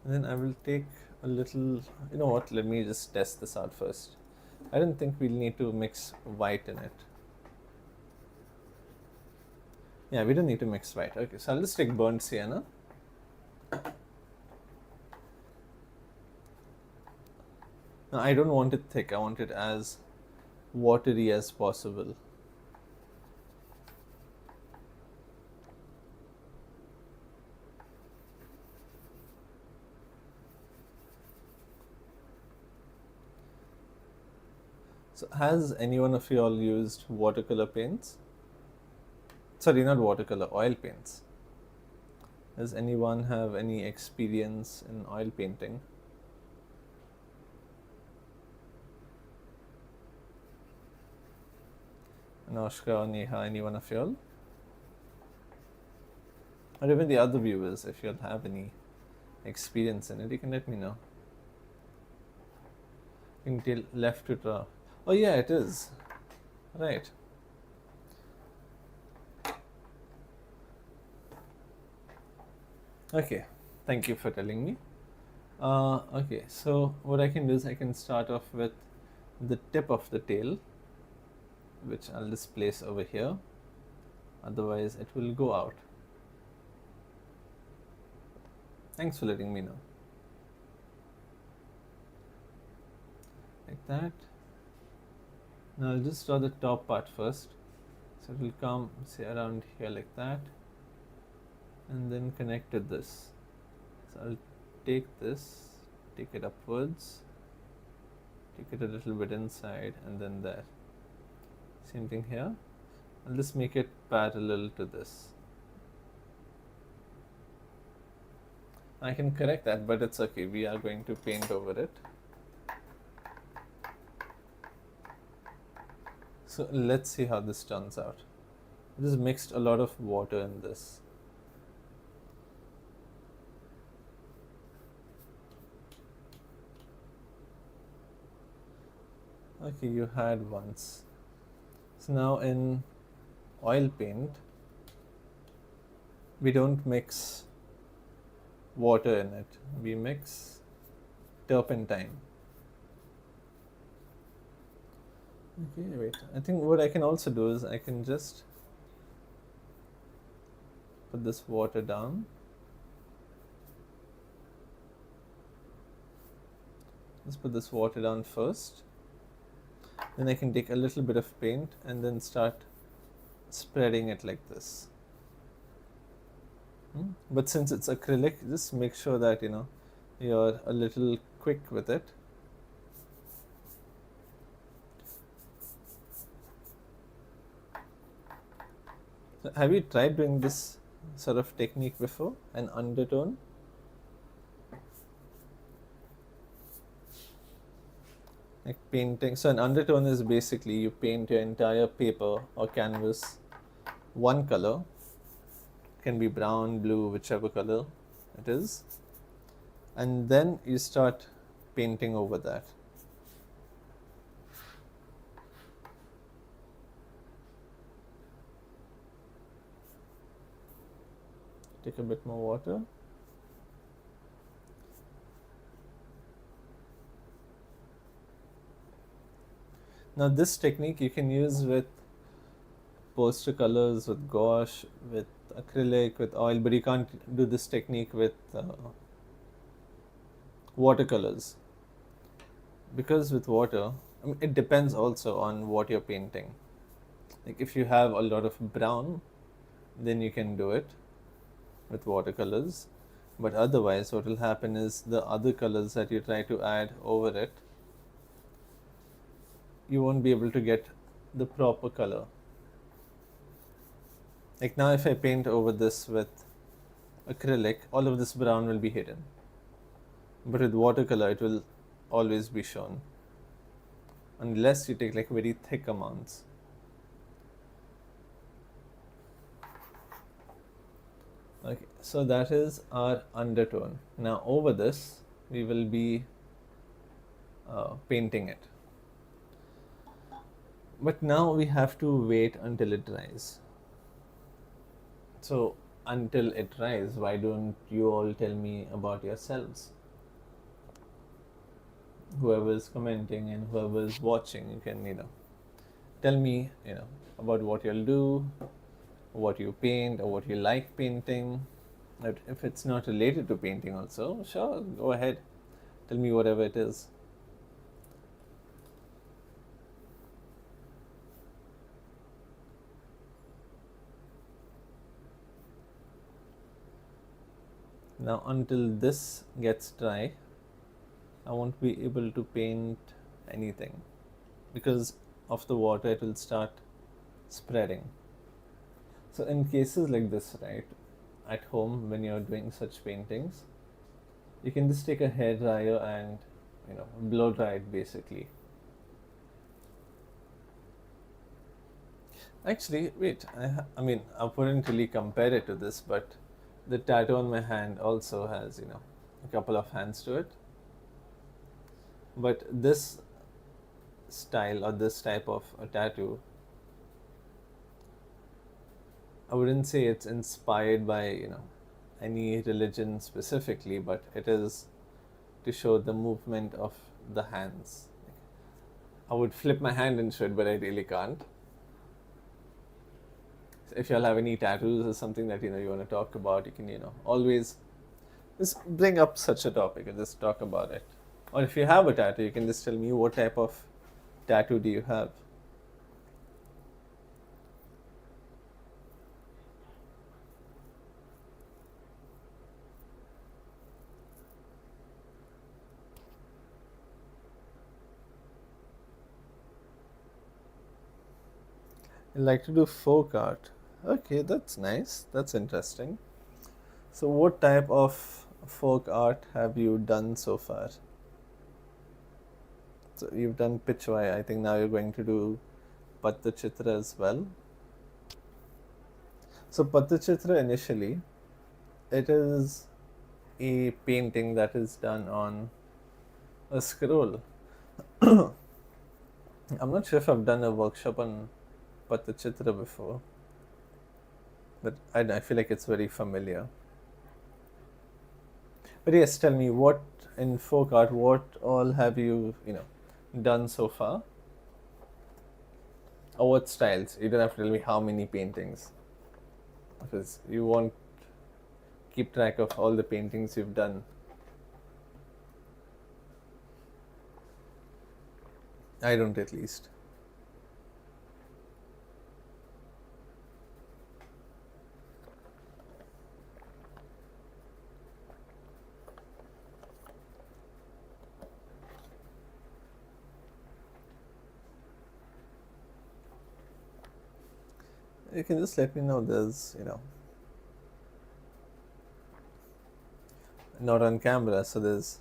And then I will take a little, you know what, let me just test this out first. I don't think we'll need to mix white in it. Yeah, we don't need to mix white. Okay, so I'll just take burnt sienna. Now, I don't want it thick, I want it as watery as possible. So, has any one of you all used watercolor paints? Sorry, not watercolor, oil paints. Does anyone have any experience in oil painting? Anushka or Neha, any one of y'all? Or even the other viewers, if you'll have any experience in it, you can let me know. You can tell left to draw. Oh yeah, it is. Right. Okay, thank you for telling me. Okay, so what I can do is I can start off with the tip of the tail, which I'll just place over here. Otherwise, it will go out. Thanks for letting me know. Like that. Now I'll just draw the top part first. So it will come, say, around here like that. And then connect to this. So I'll take this, take it upwards, take it a little bit inside, and then there. Same thing here. I'll just make it parallel to this. I can correct that, but it's okay. We are going to paint over it. So let's see how this turns out. I just mixed a lot of water in this. Okay, you had once. So now in oil paint, we don't mix water in it. We mix turpentine. Okay, wait. I think what I can also do is I can just put this water down. Let's put this water down first. Then I can take a little bit of paint and then start spreading it like this. But since it's acrylic, just make sure that you're a little quick with it. So have you tried doing this sort of technique before? An undertone? Like painting. So an undertone is basically you paint your entire paper or canvas one color. Can be brown, blue, whichever color it is. And then you start painting over that. Take a bit more water. Now this technique you can use with poster colors, with gouache, with acrylic, with oil, but you can't do this technique with watercolors. Because with water, it depends also on what you're painting. Like if you have a lot of brown, then you can do it with watercolors. But otherwise, what will happen is the other colors that you try to add over it, you won't be able to get the proper color. Like now if I paint over this with acrylic, all of this brown will be hidden. But with watercolor, it will always be shown. Unless you take like very thick amounts. Okay, so that is our undertone. Now over this, we will be painting it. But now we have to wait until it dries. So until it dries, why don't you all tell me about yourselves? whoever is commenting and whoever is watching, you can, tell me, about what you'll do, what you paint, or what you like painting. But if it's not related to painting, also, sure, go ahead. Tell me whatever it is. Now, until this gets dry, I won't be able to paint anything because of the water, it will start spreading. So, in cases like this, right, at home when you're doing such paintings, you can just take a hair dryer and blow dry it basically. Actually, wait, I mean, I wouldn't really compare it to this, but the tattoo on my hand also has, a couple of hands to it. But this style or this type of a tattoo, I wouldn't say it's inspired by, any religion specifically, but it is to show the movement of the hands. I would flip my hand into it, but I really can't. So if y'all have any tattoos or something that you want to talk about, you can always just bring up such a topic and just talk about it. Or if you have a tattoo, you can just tell me what type of tattoo do you have. I like to do folk art. Okay, that's nice. That's interesting. So, what type of folk art have you done so far? So, you've done Pichwai. I think now you're going to do Pattachitra as well. So, Pattachitra initially, it is a painting that is done on a scroll. I'm not sure if I've done a workshop on Pattachitra before, but I feel like it's very familiar. But yes, tell me what in folk art, what all have you, done so far? Or what styles? You don't have to tell me how many paintings, because you won't keep track of all the paintings you've done. I don't, at least. You can just let me know. There's, not on camera, so there's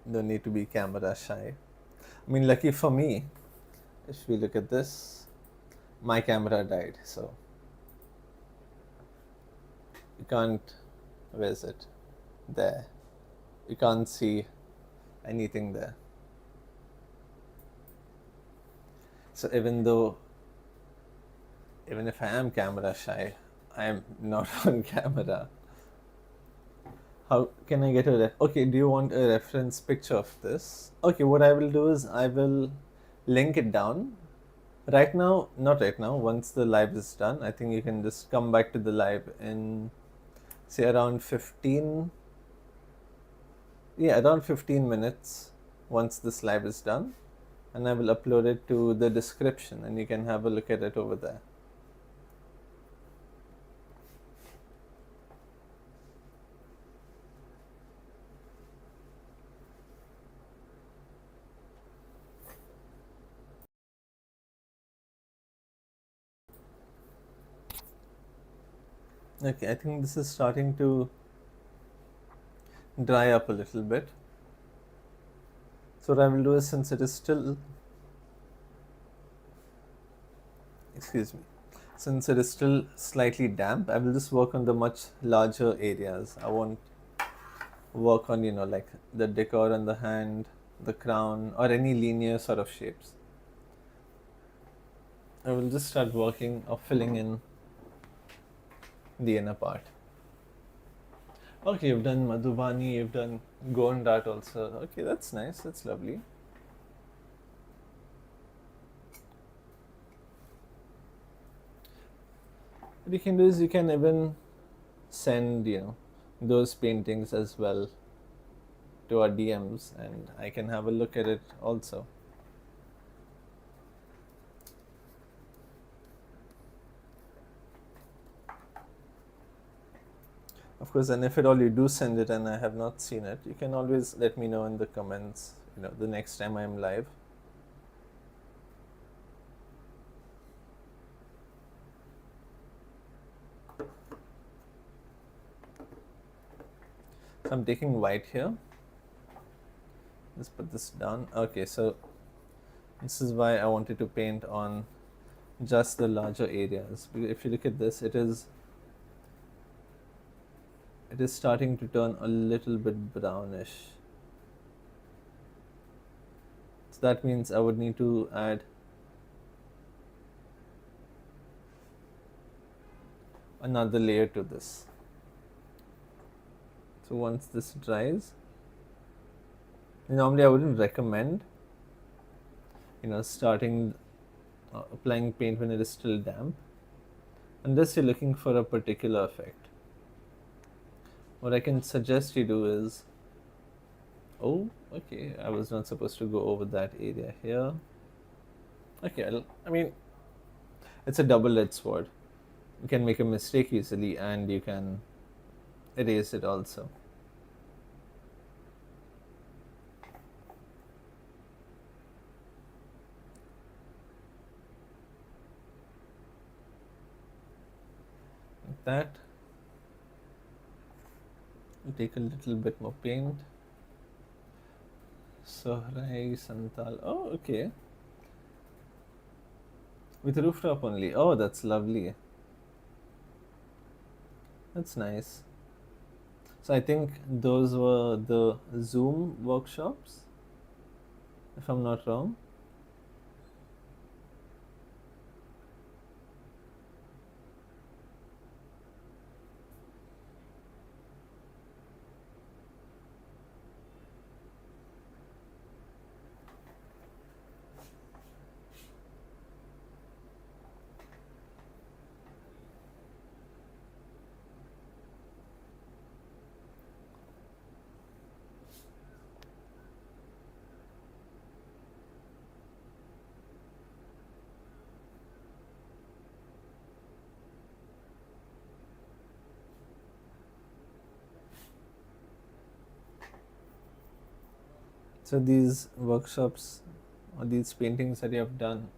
no need to be camera shy. I mean, lucky for me, if we look at this, my camera died, so you can't. Where is it? There. You can't see anything there. So even if I am camera shy, I am not on camera. How can I get okay, do you want a reference picture of this? Okay, what I will do is I will link it down. Right now, not right now, once the live is done, I think you can just come back to the live in, say, around 15, yeah, around 15 minutes once this live is done. And I will upload it to the description and you can have a look at it over there. Okay, I think this is starting to dry up a little bit. So what I will do is, since it is still, excuse me, since it is still slightly damp, I will just work on the much larger areas. I won't work on, like the decor on the hand, the crown, or any linear sort of shapes. I will just start working or filling in the inner part. Okay, you've done Madhubani, you've done Gondat also. Okay, that's nice. That's lovely. What you can do is you can even send, those paintings as well to our DMs, and I can have a look at it also. Of course, and if at all you do send it and I have not seen it, you can always let me know in the comments, the next time I'm live. So I'm taking white here. Let's put this down. Okay, so this is why I wanted to paint on just the larger areas. If you look at this, it is starting to turn a little bit brownish. So that means I would need to add another layer to this. So once this dries, normally I wouldn't recommend starting applying paint when it is still damp, unless you're looking for a particular effect. What I can suggest you do is, oh, okay, I was not supposed to go over that area here. Okay, I mean, it's a double-edged sword. You can make a mistake easily, and you can erase it also. Like that. You take a little bit more paint. Sohrai Santal. Oh, okay. With rooftop only. Oh, that's lovely. That's nice. So I think those were the Zoom workshops, if I'm not wrong. So these workshops or these paintings that you have done,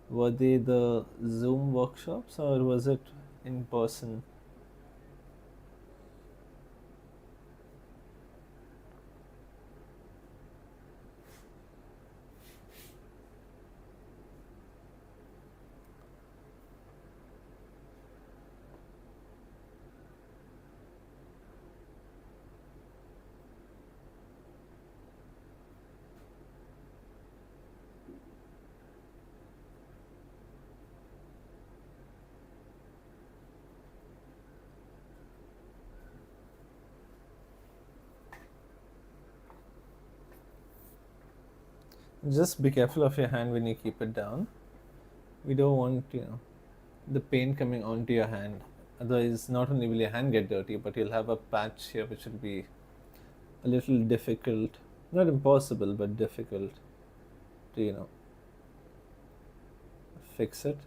were they the Zoom workshops or was it in person? Just be careful of your hand when you keep it down. We don't want, the paint coming onto your hand. Otherwise, not only will your hand get dirty, but you'll have a patch here which will be a little difficult, not impossible, but difficult to, fix it.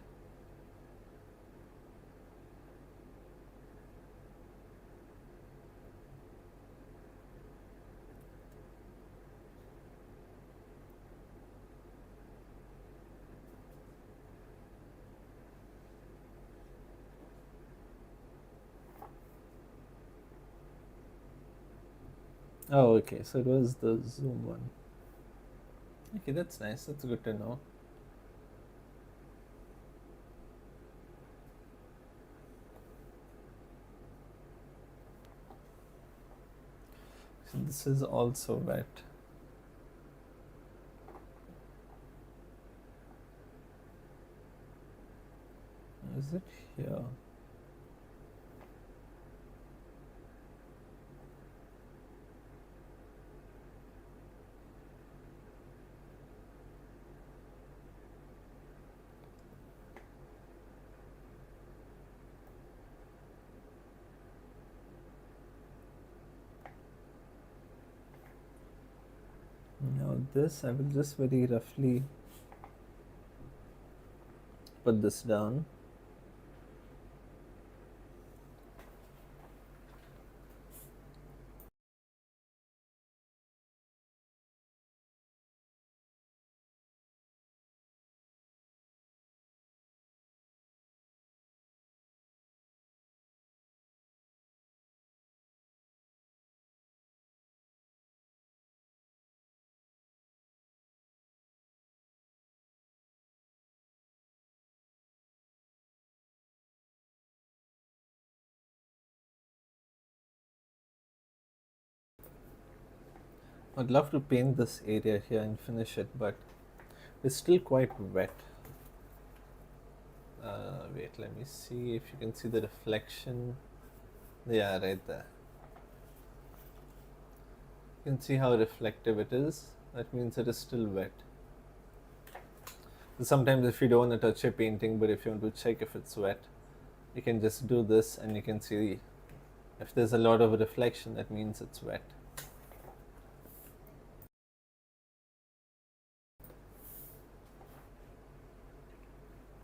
Oh, okay. So it was the Zoom one. Okay, that's nice. That's good to know. So this is also wet. Is it here? this, I will just very roughly put this down. I'd love to paint this area here and finish it, but it's still quite wet. Wait, let me see if you can see the reflection. Yeah, right there. You can see how reflective it is. That means it is still wet. So sometimes if you don't want to touch a painting, but if you want to check if it's wet, you can just do this and you can see if there's a lot of reflection, that means it's wet.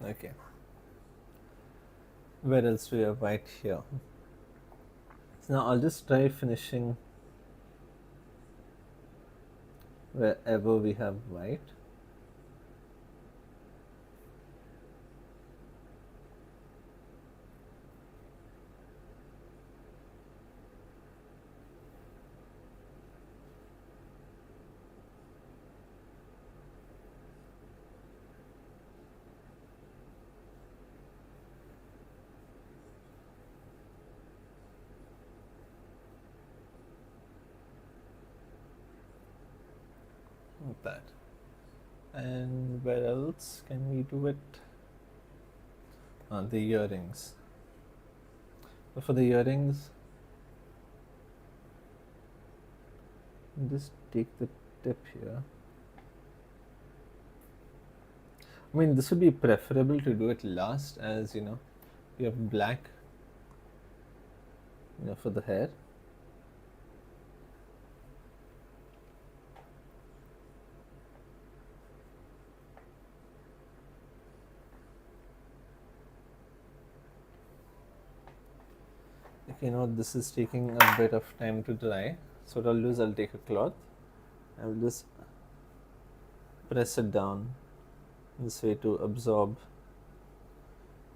Okay. Where else do we have white here? So now I'll just try finishing wherever we have white. Like that. And where else can we do it? The earrings. So for the earrings, just take the tip here. I mean, this would be preferable to do it last, as you know, you have black, for the hair. Okay, now this is taking a bit of time to dry. So what I'll do is I'll take a cloth, I will just press it down this way to absorb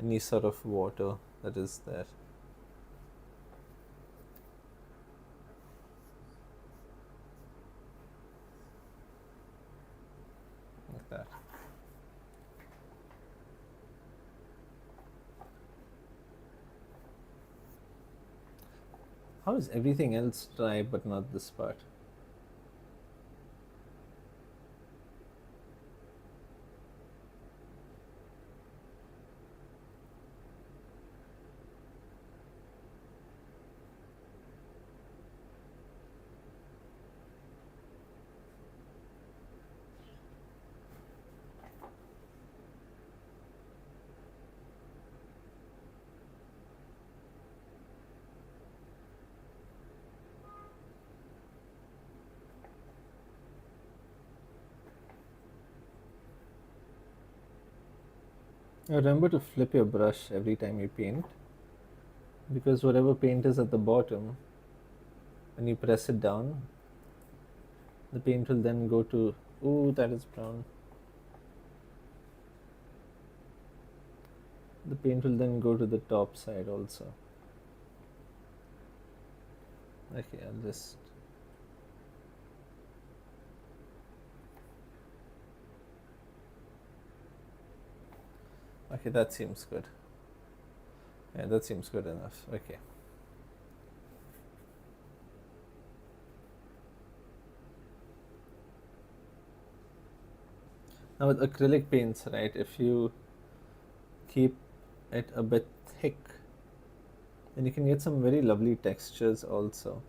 any sort of water that is there. Like that. How is everything else dry but not this part? Remember to flip your brush every time you paint, because whatever paint is at the bottom, when you press it down, the paint will then go to, ooh, that is brown. The paint will then go to the top side also. Okay, I'll just okay, that seems good. Yeah, that seems good enough. Okay. Now with acrylic paints, right, if you keep it a bit thick, then you can get some very lovely textures also.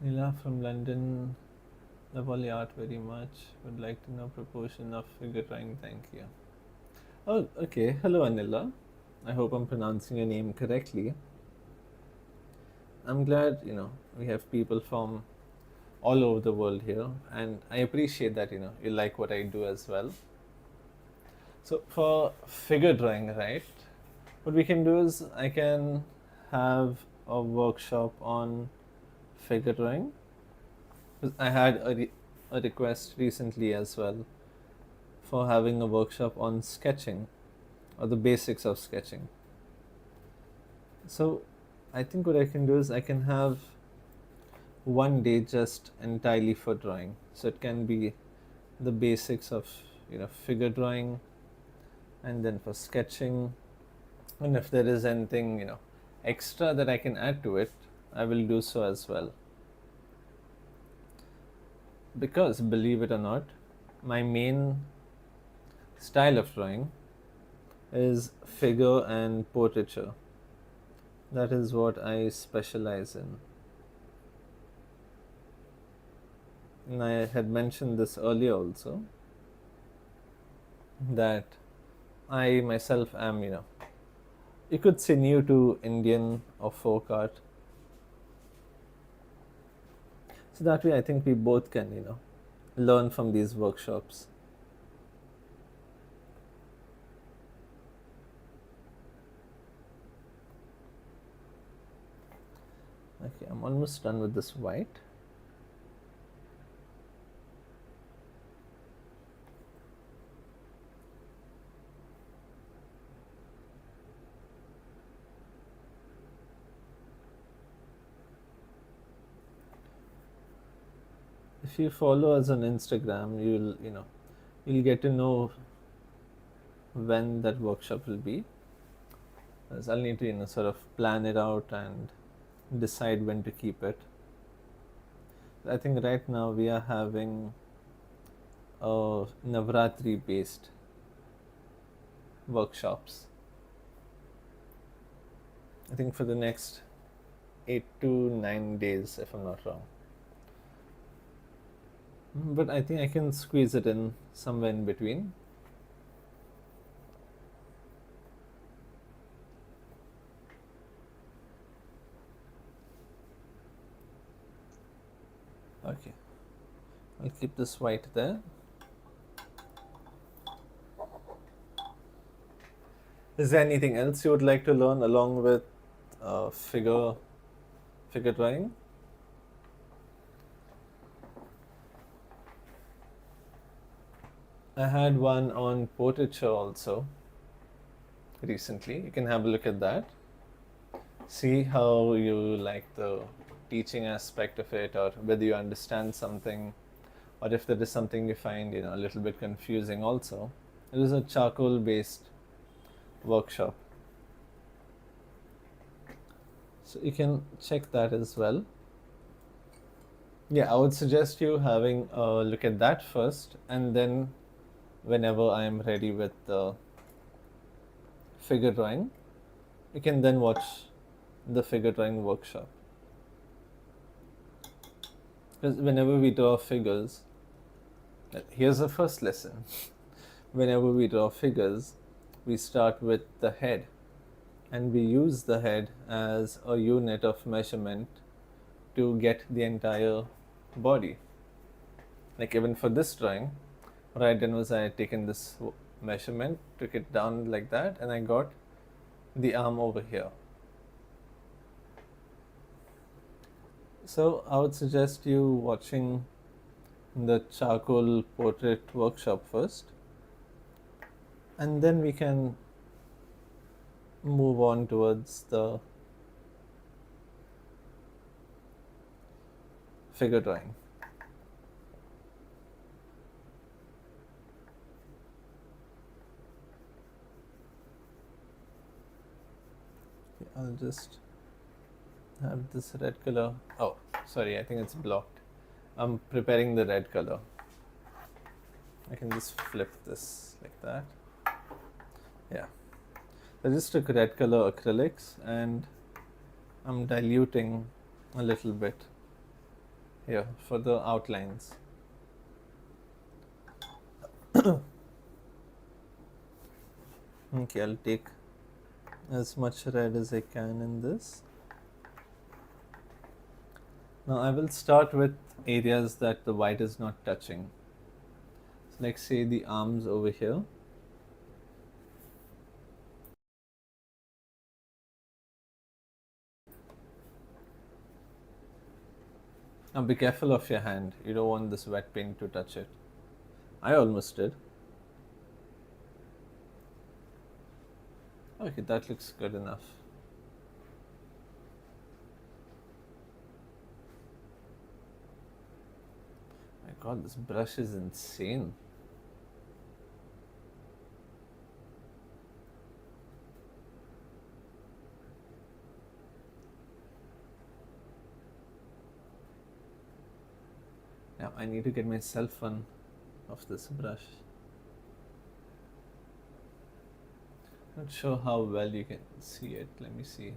Nila from London. Love all your art very much. Would like to know proportion of figure drawing. Thank you. Oh, okay. Hello, Anila. I hope I'm pronouncing your name correctly. I'm glad, we have people from all over the world here, and I appreciate that, you like what I do as well. So, for figure drawing, right, what we can do is I can have a workshop on figure drawing. I had a request recently as well for having a workshop on sketching or the basics of sketching. So I think what I can do is I can have one day just entirely for drawing. So it can be the basics of figure drawing, and then for sketching, and if there is anything extra that I can add to it, I will do so as well. Because believe it or not, my main style of drawing is figure and portraiture. That is what I specialize in. And I had mentioned this earlier also, that I myself am, you could say new to Indian or folk art. So that way I think we both can, learn from these workshops. Okay, I'm almost done with this white. If you follow us on Instagram, you'll get to know when that workshop will be. As I'll need to sort of plan it out and decide when to keep it. I think right now we are having a Navratri based workshops. I think for the next 8 to 9 days, if I'm not wrong. But I think I can squeeze it in somewhere in between. Okay, I'll keep this white there. Is there anything else you would like to learn along with figure drawing? I had one on portraiture also recently. You can have a look at that. See how you like the teaching aspect of it, or whether you understand something, or if there is something you find a little bit confusing also. It is a charcoal based workshop, so you can check that as well. Yeah, I would suggest you having a look at that first, and then whenever I am ready with the figure drawing, you can then watch the figure drawing workshop. Because whenever we draw figures, here's the first lesson. Whenever we draw figures, we start with the head, and we use the head as a unit of measurement to get the entire body. Like even for this drawing, what I did was I had taken this measurement, took it down like that, and I got the arm over here. So I would suggest you watching the charcoal portrait workshop first, and then we can move on towards the figure drawing. I'll just have this red color. Oh, sorry, I think it's blocked. I'm preparing the red color. I can just flip this like that. Yeah. I just took red color acrylics and I'm diluting a little bit. here for the outlines. Okay, I'll take as much red as I can in this. Now I will start with areas that the white is not touching. So like say the arms over here. Now be careful of your hand. You don't want this wet paint to touch it. I almost did. Okay, that looks good enough. My god, this brush is insane. Now I need to get myself one of this brush. Not sure how well you can see it. Let me see.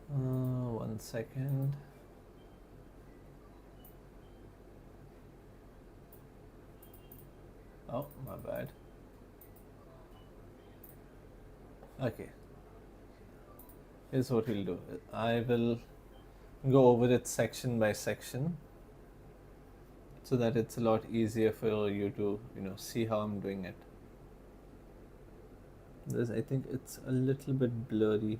1 second. Oh, my bad. Okay. Here's what we'll do. I will go over it section by section so that it's a lot easier for you to, see how I'm doing it. I think it's a little bit blurry.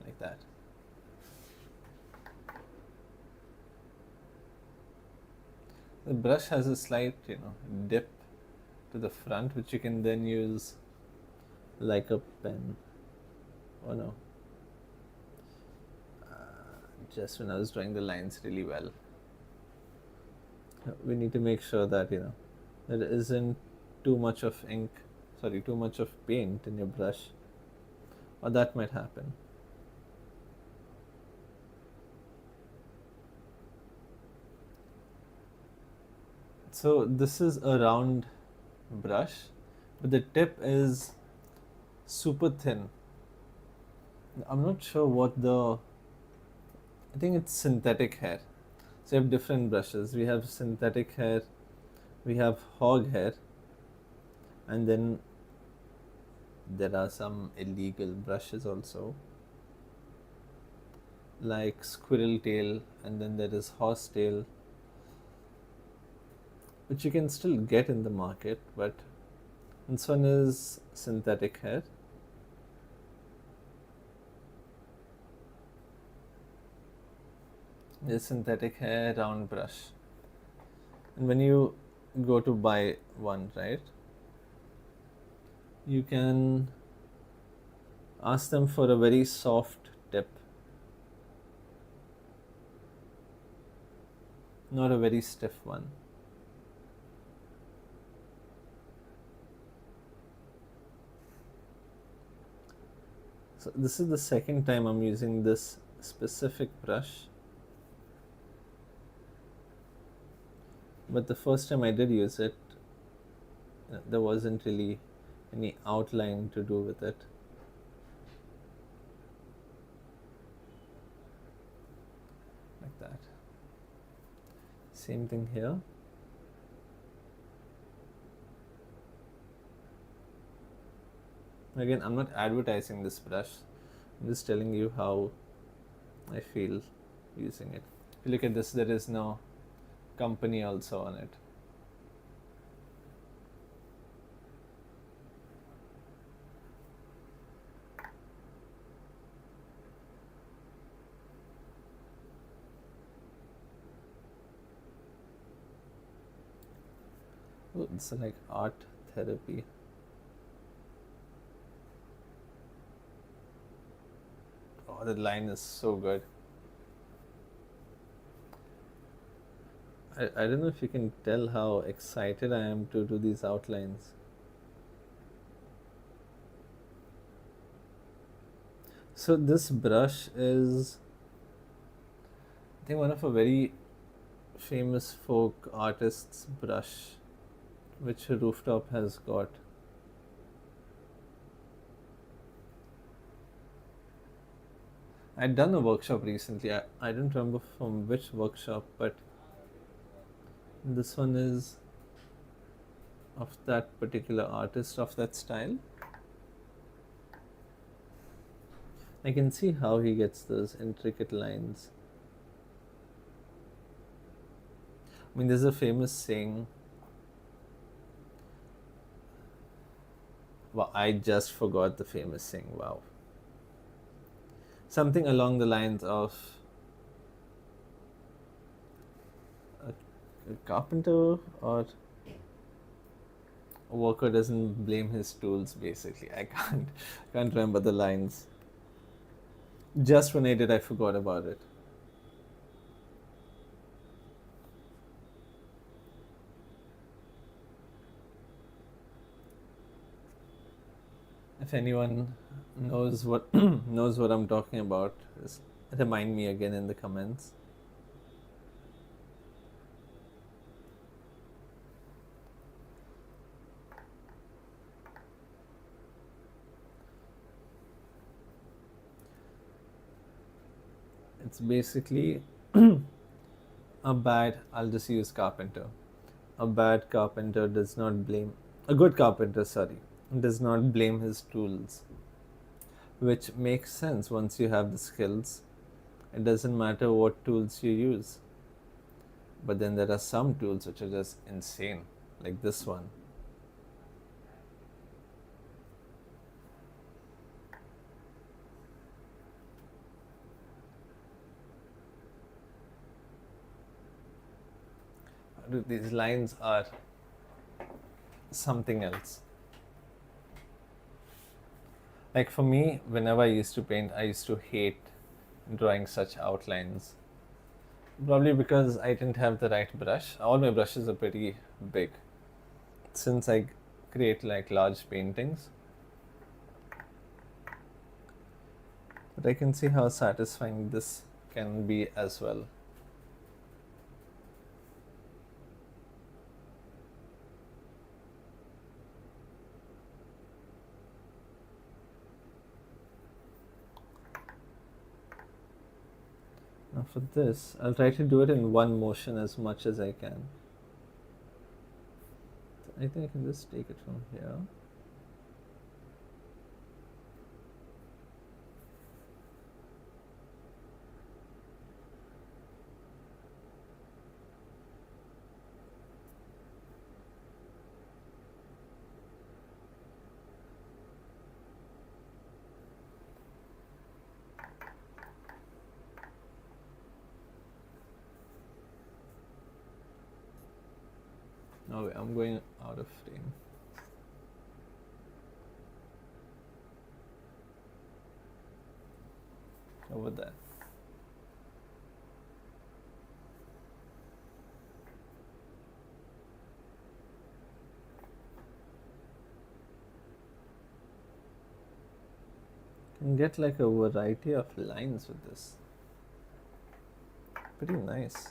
Like that. The brush has a slight, dip to the front, which you can then use like a pen. Oh no. Just when I was drawing the lines really well. We need to make sure that, there isn't too much of too much of paint in your brush, or that might happen. So this is a round brush, but the tip is super thin. I'm not sure I think it's synthetic hair. So you have different brushes. We have synthetic hair, we have hog hair, and then there are some illegal brushes also, like squirrel tail, and then there is horse tail, which you can still get in the market, but this one is synthetic hair. This synthetic hair round brush. And when you go to buy one, right, you can ask them for a very soft tip, not a very stiff one. So this is the second time I'm using this specific brush, but the first time I did use it, there wasn't really any outline to do with it. Like that. Same thing here. Again, I'm not advertising this brush. I'm just telling you how I feel using it. If you look at this, there is no company also on it. Oh, it's like art therapy. Oh, the line is so good. I don't know if you can tell how excited I am to do these outlines. So this brush is, I think, one of a very famous folk artist's brush, which Rooftop has got. I'd done a workshop recently. I don't remember from which workshop, but this one is of that particular artist, of that style. I can see how he gets those intricate lines. I mean, there's a famous saying. Wow, I just forgot the famous saying. Wow. Something along the lines of a carpenter or a worker doesn't blame his tools, basically. I can't remember the lines. Just when I did, I forgot about it. If anyone knows what knows what I'm talking about, just remind me again in the comments. It's basically I'll just use carpenter. A bad carpenter does not blame, a good carpenter, sorry, does not blame his tools, which makes sense once you have the skills. It doesn't matter what tools you use. But then there are some tools which are just insane, like this one. Dude, these lines are something else. Like for me, whenever I used to paint, I used to hate drawing such outlines. Probably because I didn't have the right brush. All my brushes are pretty big. Since I create like large paintings. But I can see how satisfying this can be as well. Now for this, I'll try to do it in one motion as much as I can. I think I can just take it from here. No, wait, I'm going out of frame. Over there. Can get like a variety of lines with this. Pretty nice.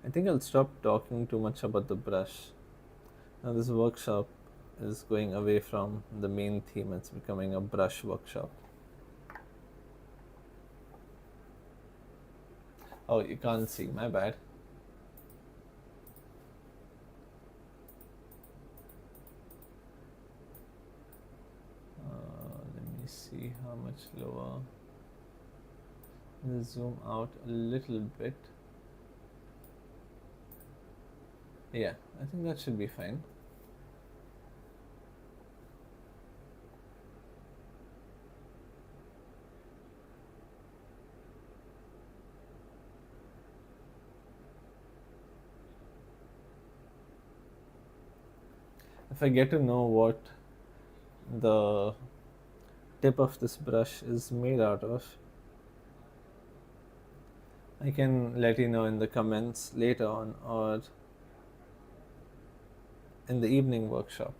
I think I'll stop talking too much about the brush. Now this workshop is going away from the main theme. It's becoming a brush workshop. Oh, you can't see, my bad. Let me see how much lower. Let's zoom out a little bit. Yeah, I think that should be fine. If I get to know what the tip of this brush is made out of, I can let you know in the comments later on or in the evening workshop.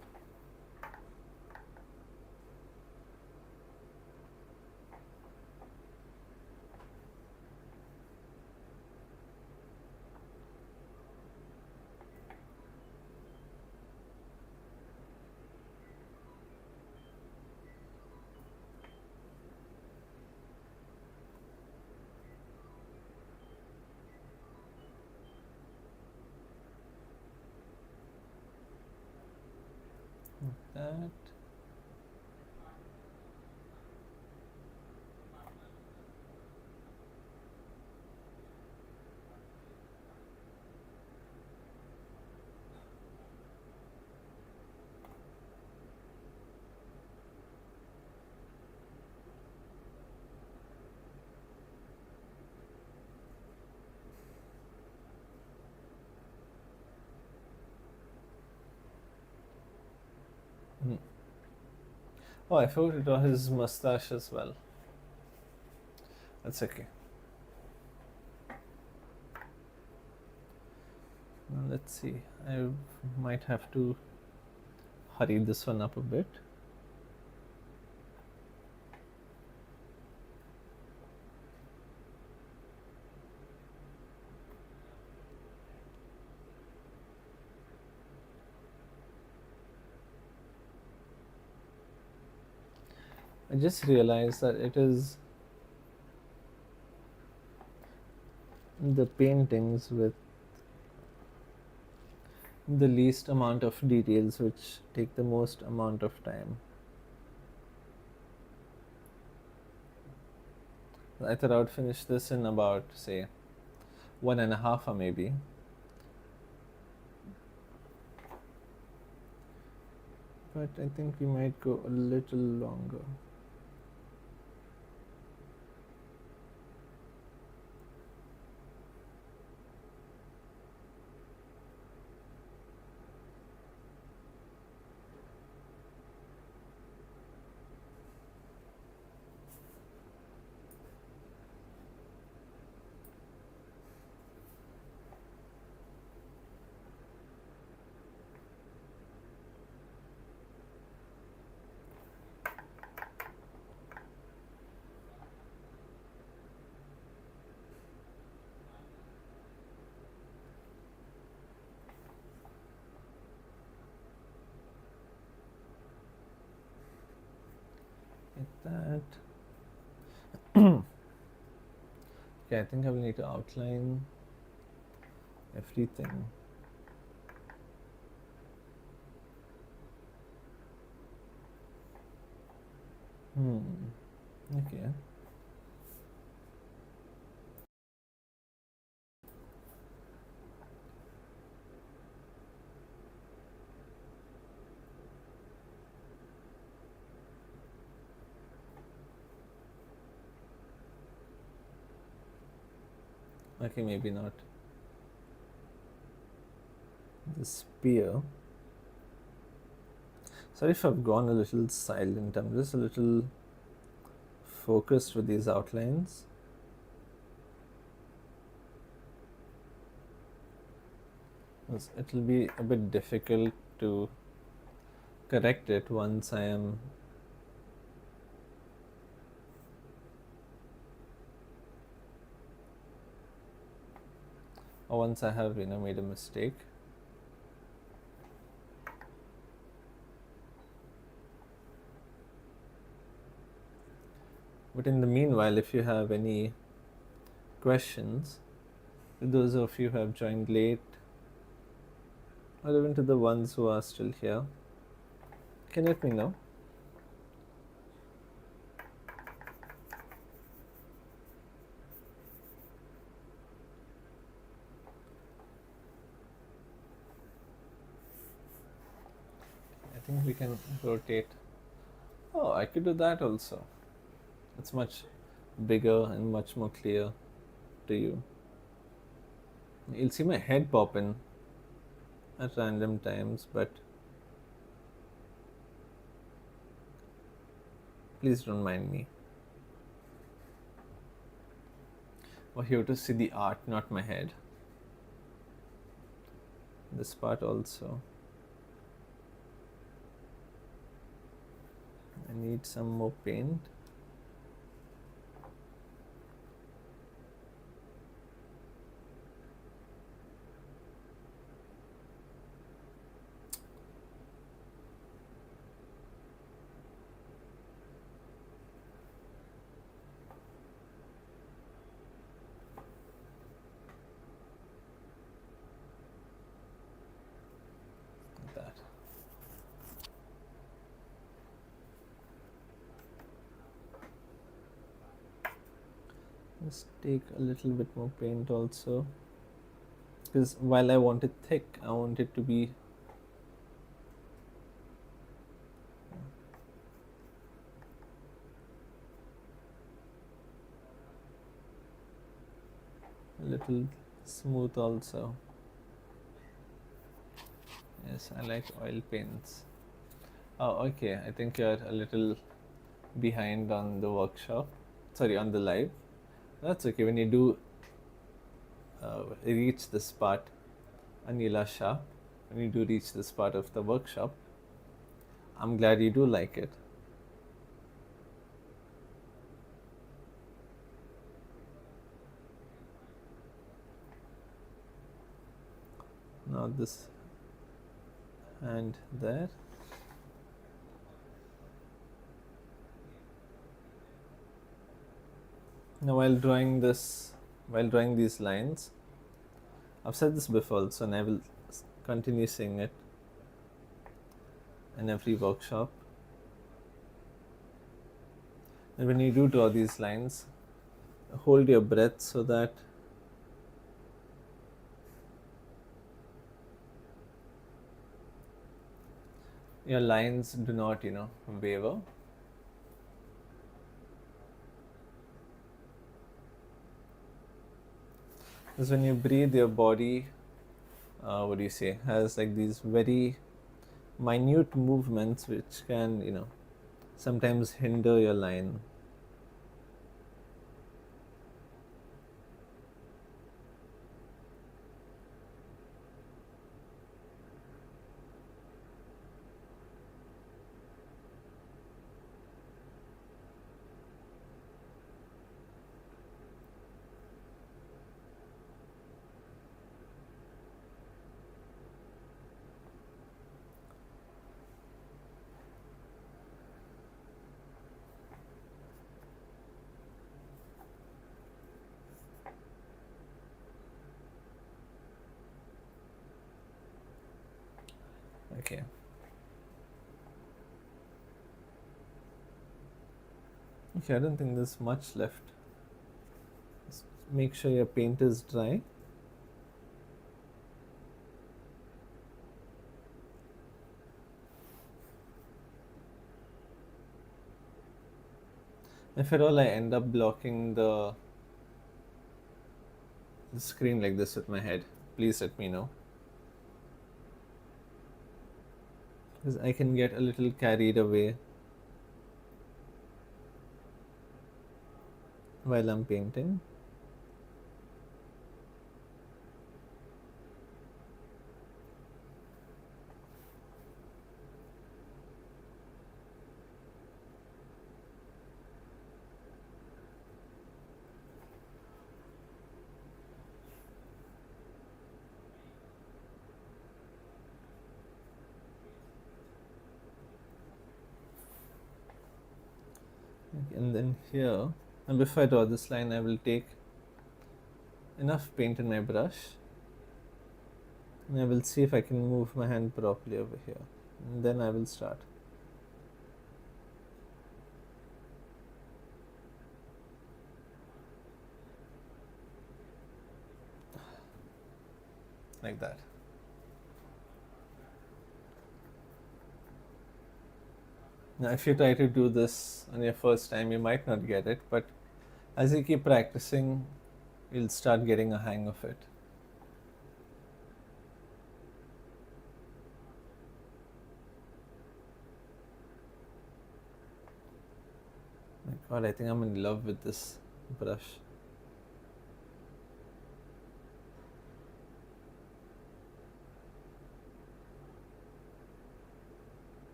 that. Hmm. Oh, I forgot to draw his mustache as well. That's okay. Now let's see. I might have to hurry this one up a bit. I just realized that it is the paintings with the least amount of details which take the most amount of time. I thought I would finish this in about, say, 1.5 or maybe. But I think we might go a little longer. Like that. Okay, I think I will need to outline everything. Okay. Okay, maybe not. The spear. Sorry if I've gone a little silent. I'm just a little focused with these outlines. It'll be a bit difficult to correct it once I am or once I have made a mistake. But in the meanwhile, if you have any questions, to those of you who have joined late, or even to the ones who are still here, you can let me know. I think we can rotate. Oh, I could do that also. It's much bigger and much more clear to you. You'll see my head pop in at random times, but please don't mind me. We're here to see the art, not my head. This part also. I need some more paint. Like that. just take a little bit more paint also, because while I want it thick, I want it to be a little smooth also. Yes, I like oil paints. Oh, okay. I think you're a little behind on the workshop. Sorry, on the live. That's okay. When you do reach this part, Anila Shah, when you do reach this part of the workshop, I'm glad you do like it. Now this hand there. Now while drawing these lines, I've said this before also, and I will continue saying it in every workshop. And when you do draw these lines, hold your breath so that your lines do not, waver. Because when you breathe, your body, what do you say, has like these very minute movements which can, sometimes hinder your line. Okay. Okay, I don't think there's much left. Just make sure your paint is dry. If at all I end up blocking the screen like this with my head, please let me know. Because I can get a little carried away while I'm painting. And then here, and before I draw this line, I will take enough paint in my brush, and I will see if I can move my hand properly over here, and then I will start. Like that. Now, if you try to do this on your first time, you might not get it, but as you keep practicing, you'll start getting a hang of it. My God, I think I'm in love with this brush.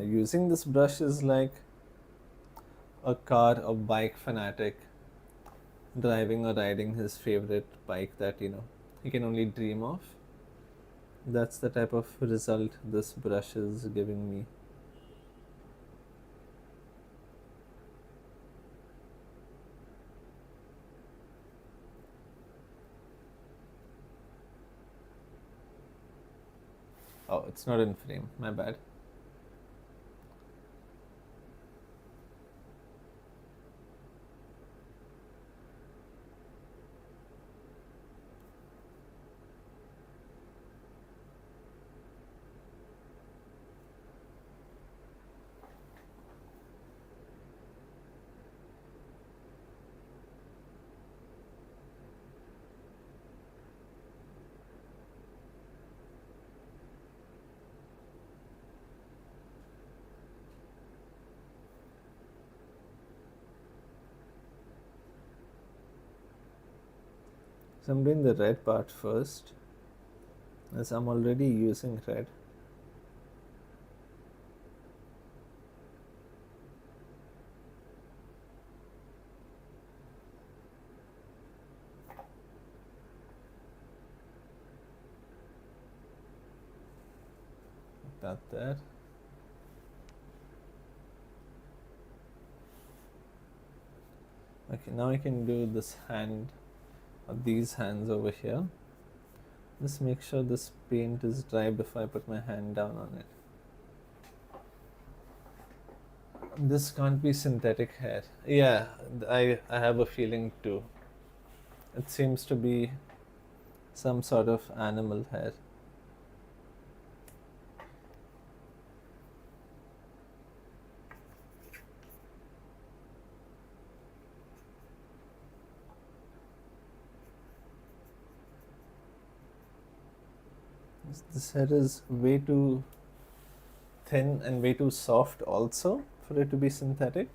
Using this brush is like a car or bike fanatic driving or riding his favorite bike that he can only dream of. That's the type of result this brush is giving me. Oh, it's not in frame. My bad. So I'm doing the red part first, as I'm already using red. That there. Okay, now I can do this hand, or these hands over here. Just make sure this paint is dry before I put my hand down on it. This can't be synthetic hair. Yeah, I have a feeling too. It seems to be some sort of animal hair. This hair is way too thin and way too soft also for it to be synthetic.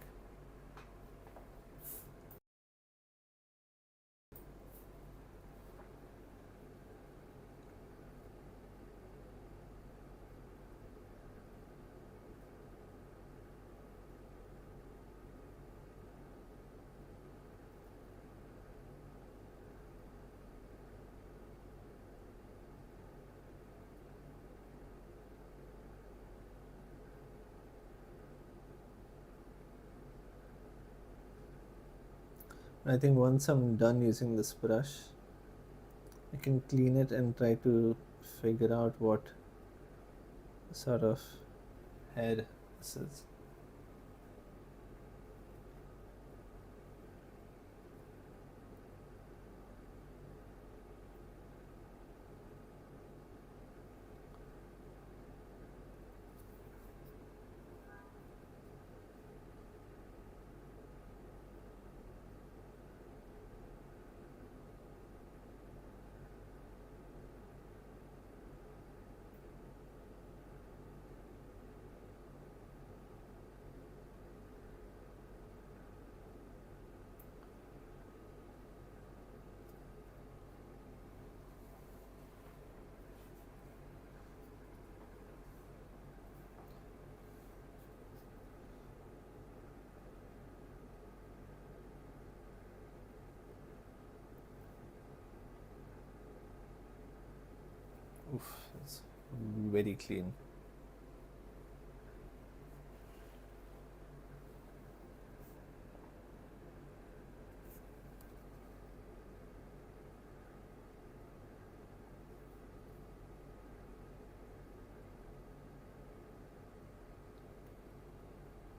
I think once I'm done using this brush, I can clean it and try to figure out what sort of hair this is. Oof, it's very clean.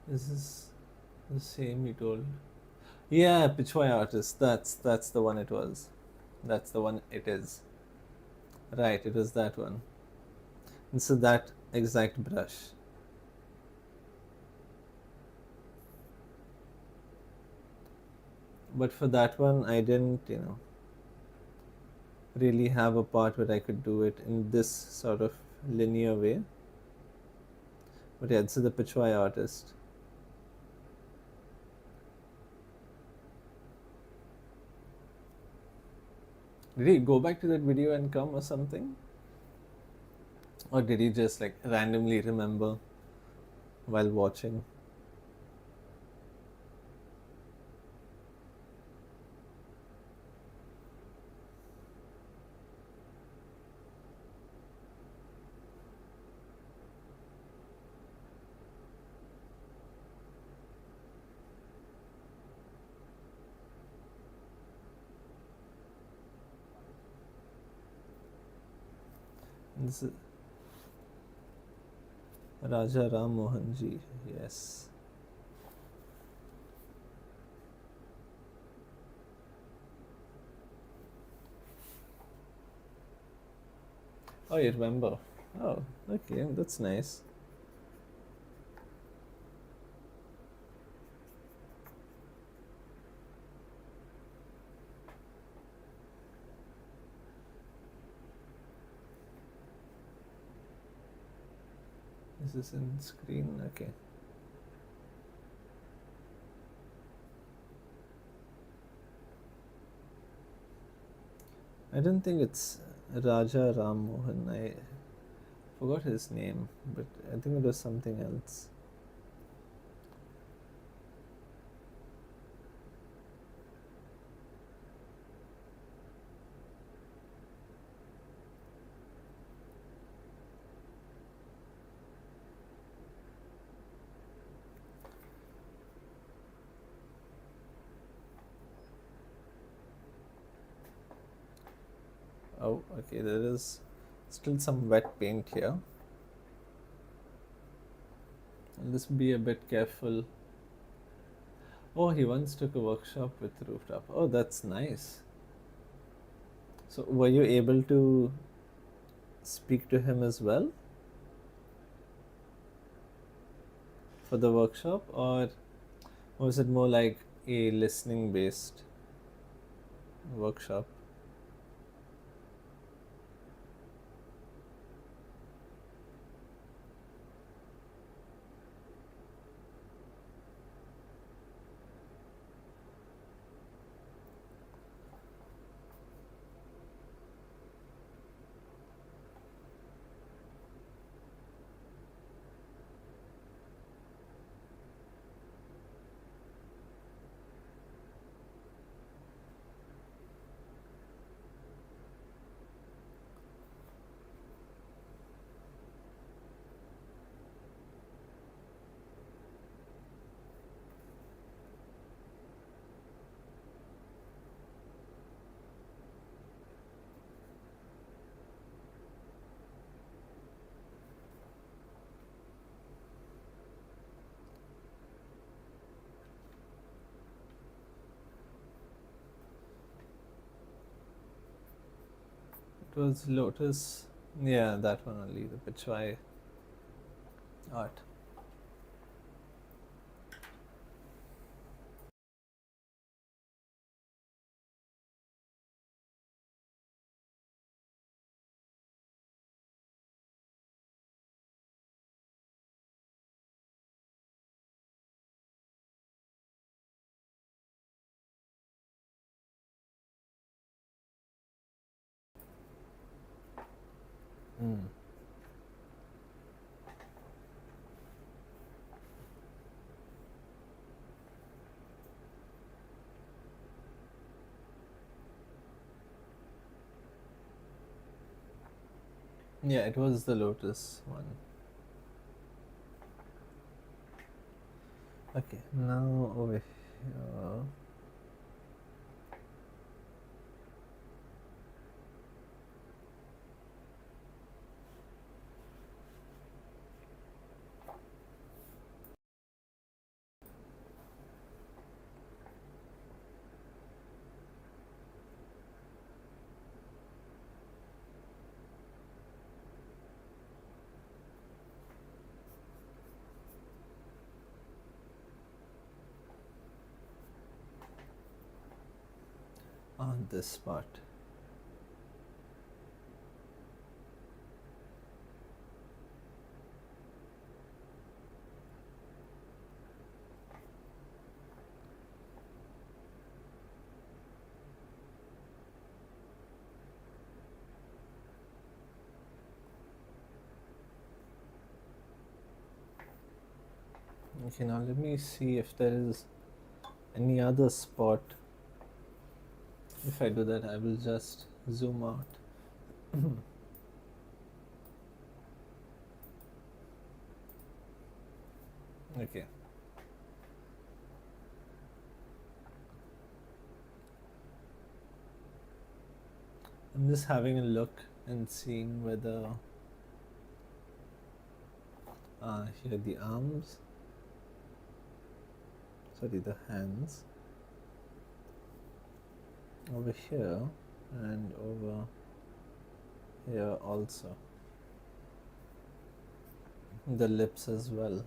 This is the same you told. Yeah, Pichwai artist. That's the one it was. That's the one it is. Right, it was that one. And so that exact brush. But for that one, I didn't, really have a part where I could do it in this sort of linear way. But yeah, this is the Pichwai artist. Did he go back to that video and come or something? Or did he just like randomly remember while watching? This is, Raja Ram Mohan ji. Yes. Oh, you remember? Oh, okay, that's nice. Is this in screen? Okay. I don't think it's Raja Ram Mohan. I forgot his name, but I think it was something else. Oh, okay, there is still some wet paint here. Let's be a bit careful. Oh, he once took a workshop with Rooftop. Oh, that's nice. So, were you able to speak to him as well for the workshop, or was it more like a listening based workshop? It was Lotus. Yeah, that one only, the Pichwai art. Mm. Yeah, it was the Lotus one. Okay, now over here. On this part. Okay, now let me see if there is any other spot. If I do that, I will just zoom out. Okay. I'm just having a look and seeing whether Here the arms, sorry, the hands, over here and over here also, the lips as well.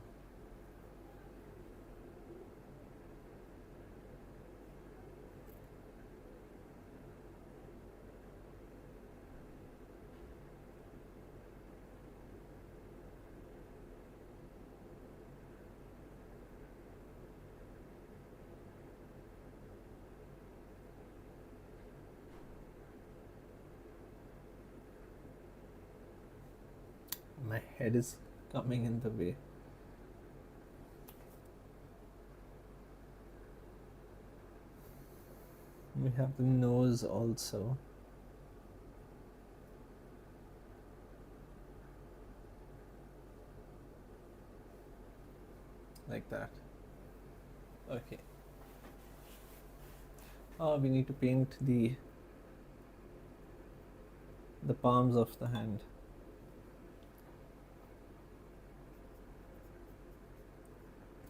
My head is coming in the way. We have the nose also. Like that. Okay. We need to paint the palms of the hand.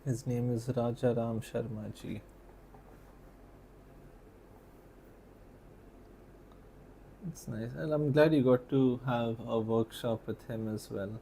His name is Raja Ram Sharma ji. It's nice, and I'm glad you got to have a workshop with him as well.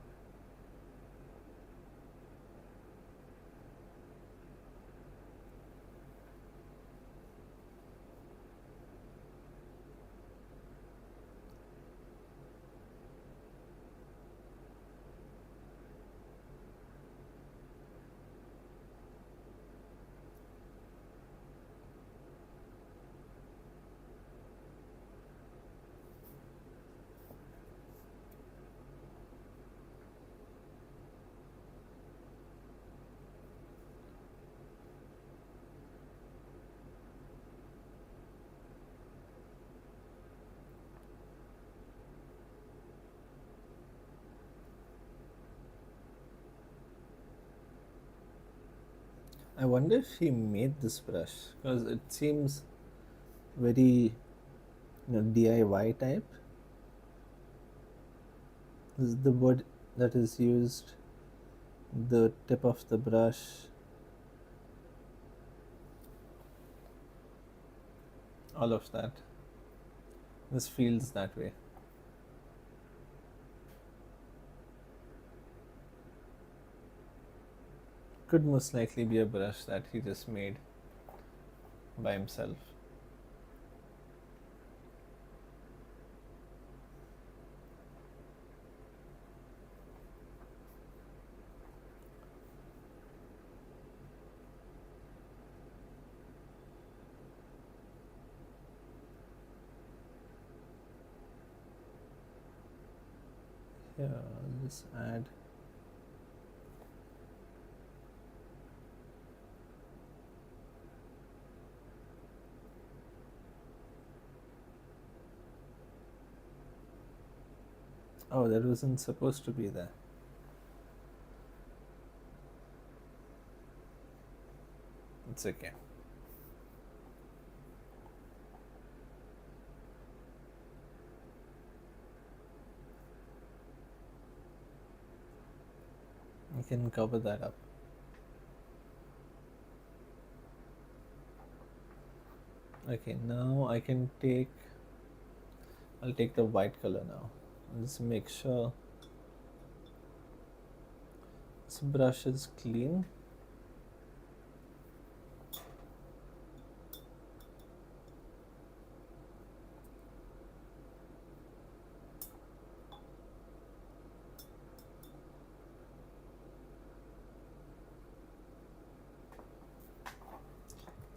I wonder if he made this brush because it seems very, DIY type. This is the wood that is used, the tip of the brush. All of that. This feels that way. Could most likely be a brush that he just made by himself. Here, I'll just add. Oh, that wasn't supposed to be there. It's okay. You can cover that up. Okay, now I'll take the white color now. I'll just make sure this brush is clean.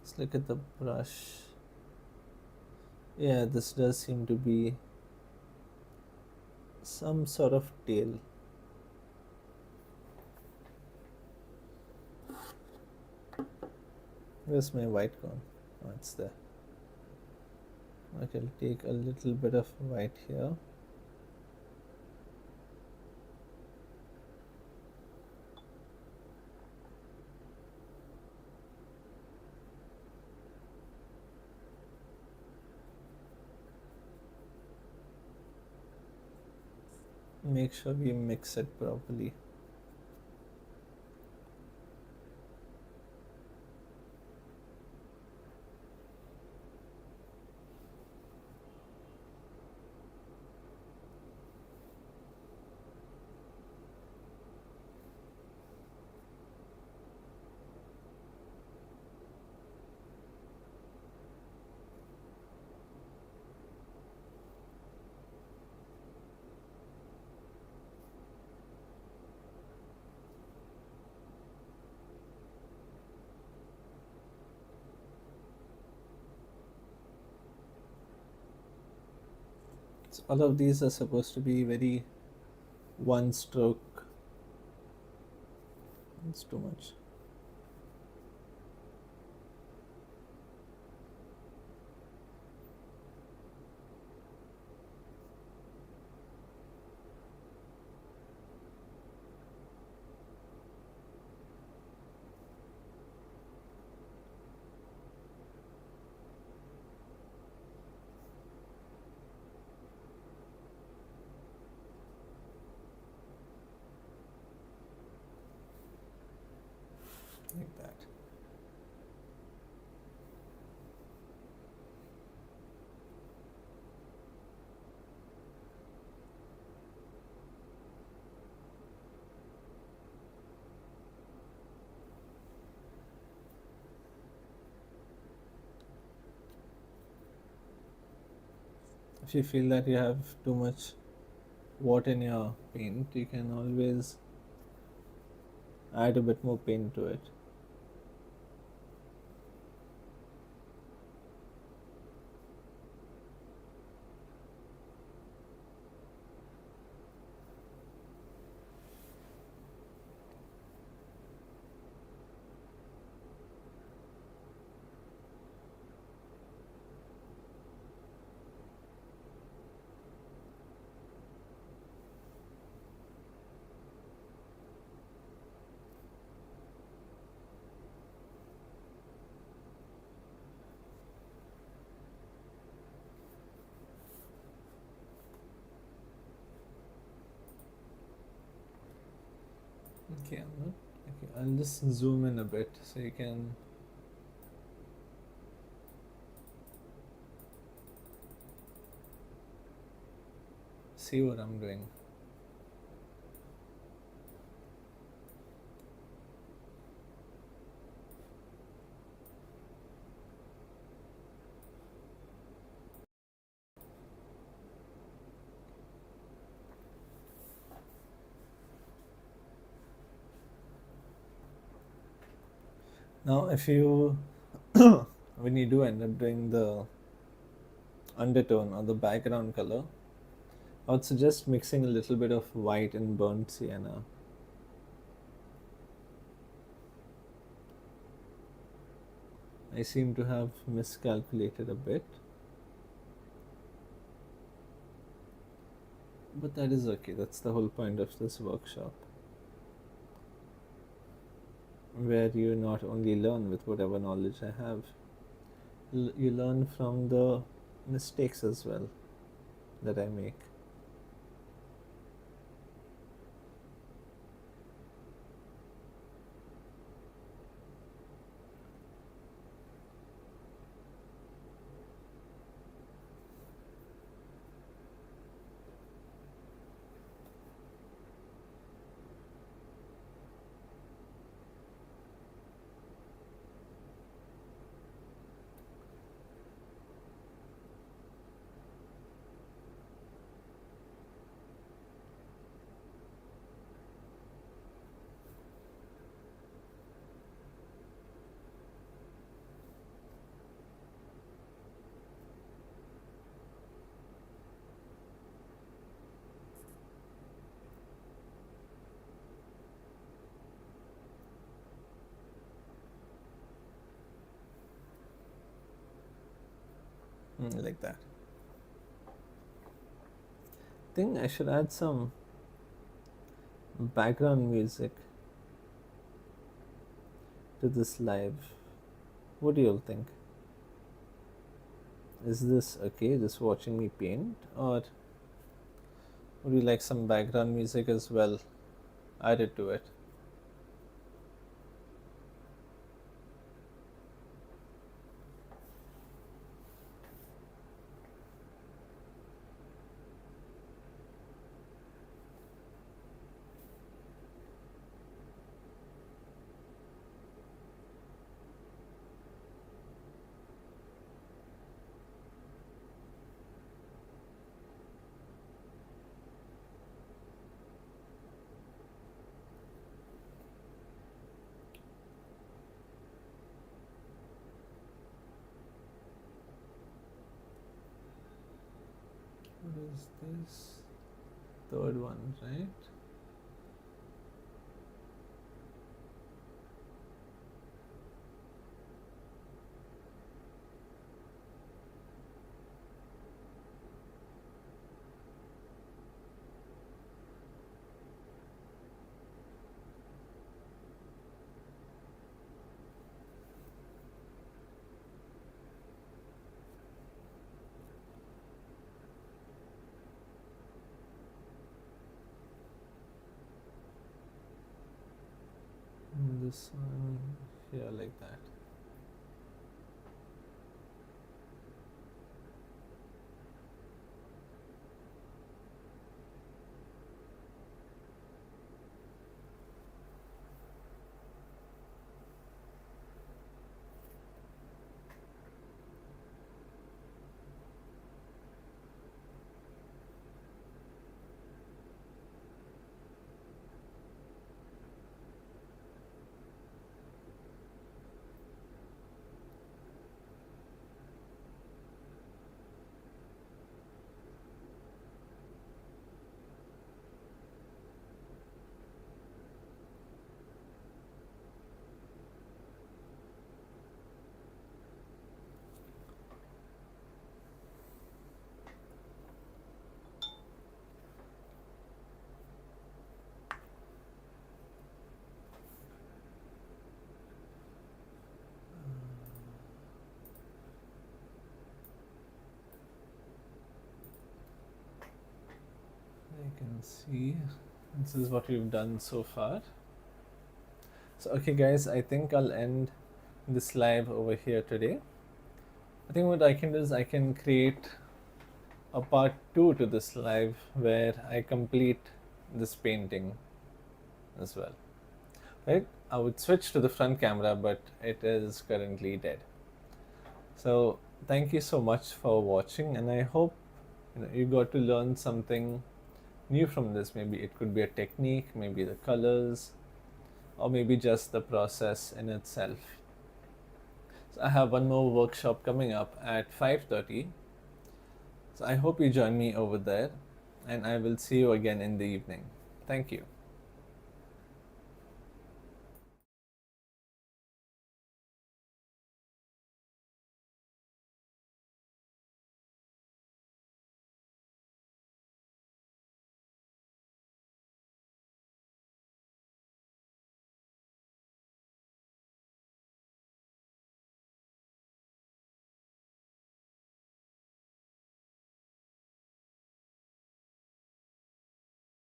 Let's look at the brush. Yeah, this does seem to be some sort of tail. Where's my white gone? Oh, it's there. Okay, I'll take a little bit of white here. Make sure we mix it properly. all of these are supposed to be very one stroke. It's too much. Like that. If you feel that you have too much water in your paint, you can always add a bit more paint to it. Okay, okay, I'll just zoom in a bit so you can see what I'm doing. Now, if you when you do end up doing the undertone or the background color, I would suggest mixing a little bit of white and burnt sienna. I seem to have miscalculated a bit, but that is okay. That's the whole point of this workshop, where you not only learn with whatever knowledge I have, you learn from the mistakes as well that I make. Like that. Think I should add some background music to this live. What do you all think? Is this okay, just watching me paint, or would you like some background music as well added to it? is this third one, right? And this one here, like that. You can see this is what we've done so far. So okay guys, I think I'll end this live over here today. I think what I can do is I can create a part 2 to this live where I complete this painting as well. Right? I would switch to the front camera, but it is currently dead. So thank you so much for watching, and I hope you got to learn something new from this. Maybe it could be a technique, maybe the colors, or maybe just the process in itself. So I have one more workshop coming up at 5:30. So I hope you join me over there, and I will see you again in the evening. Thank you.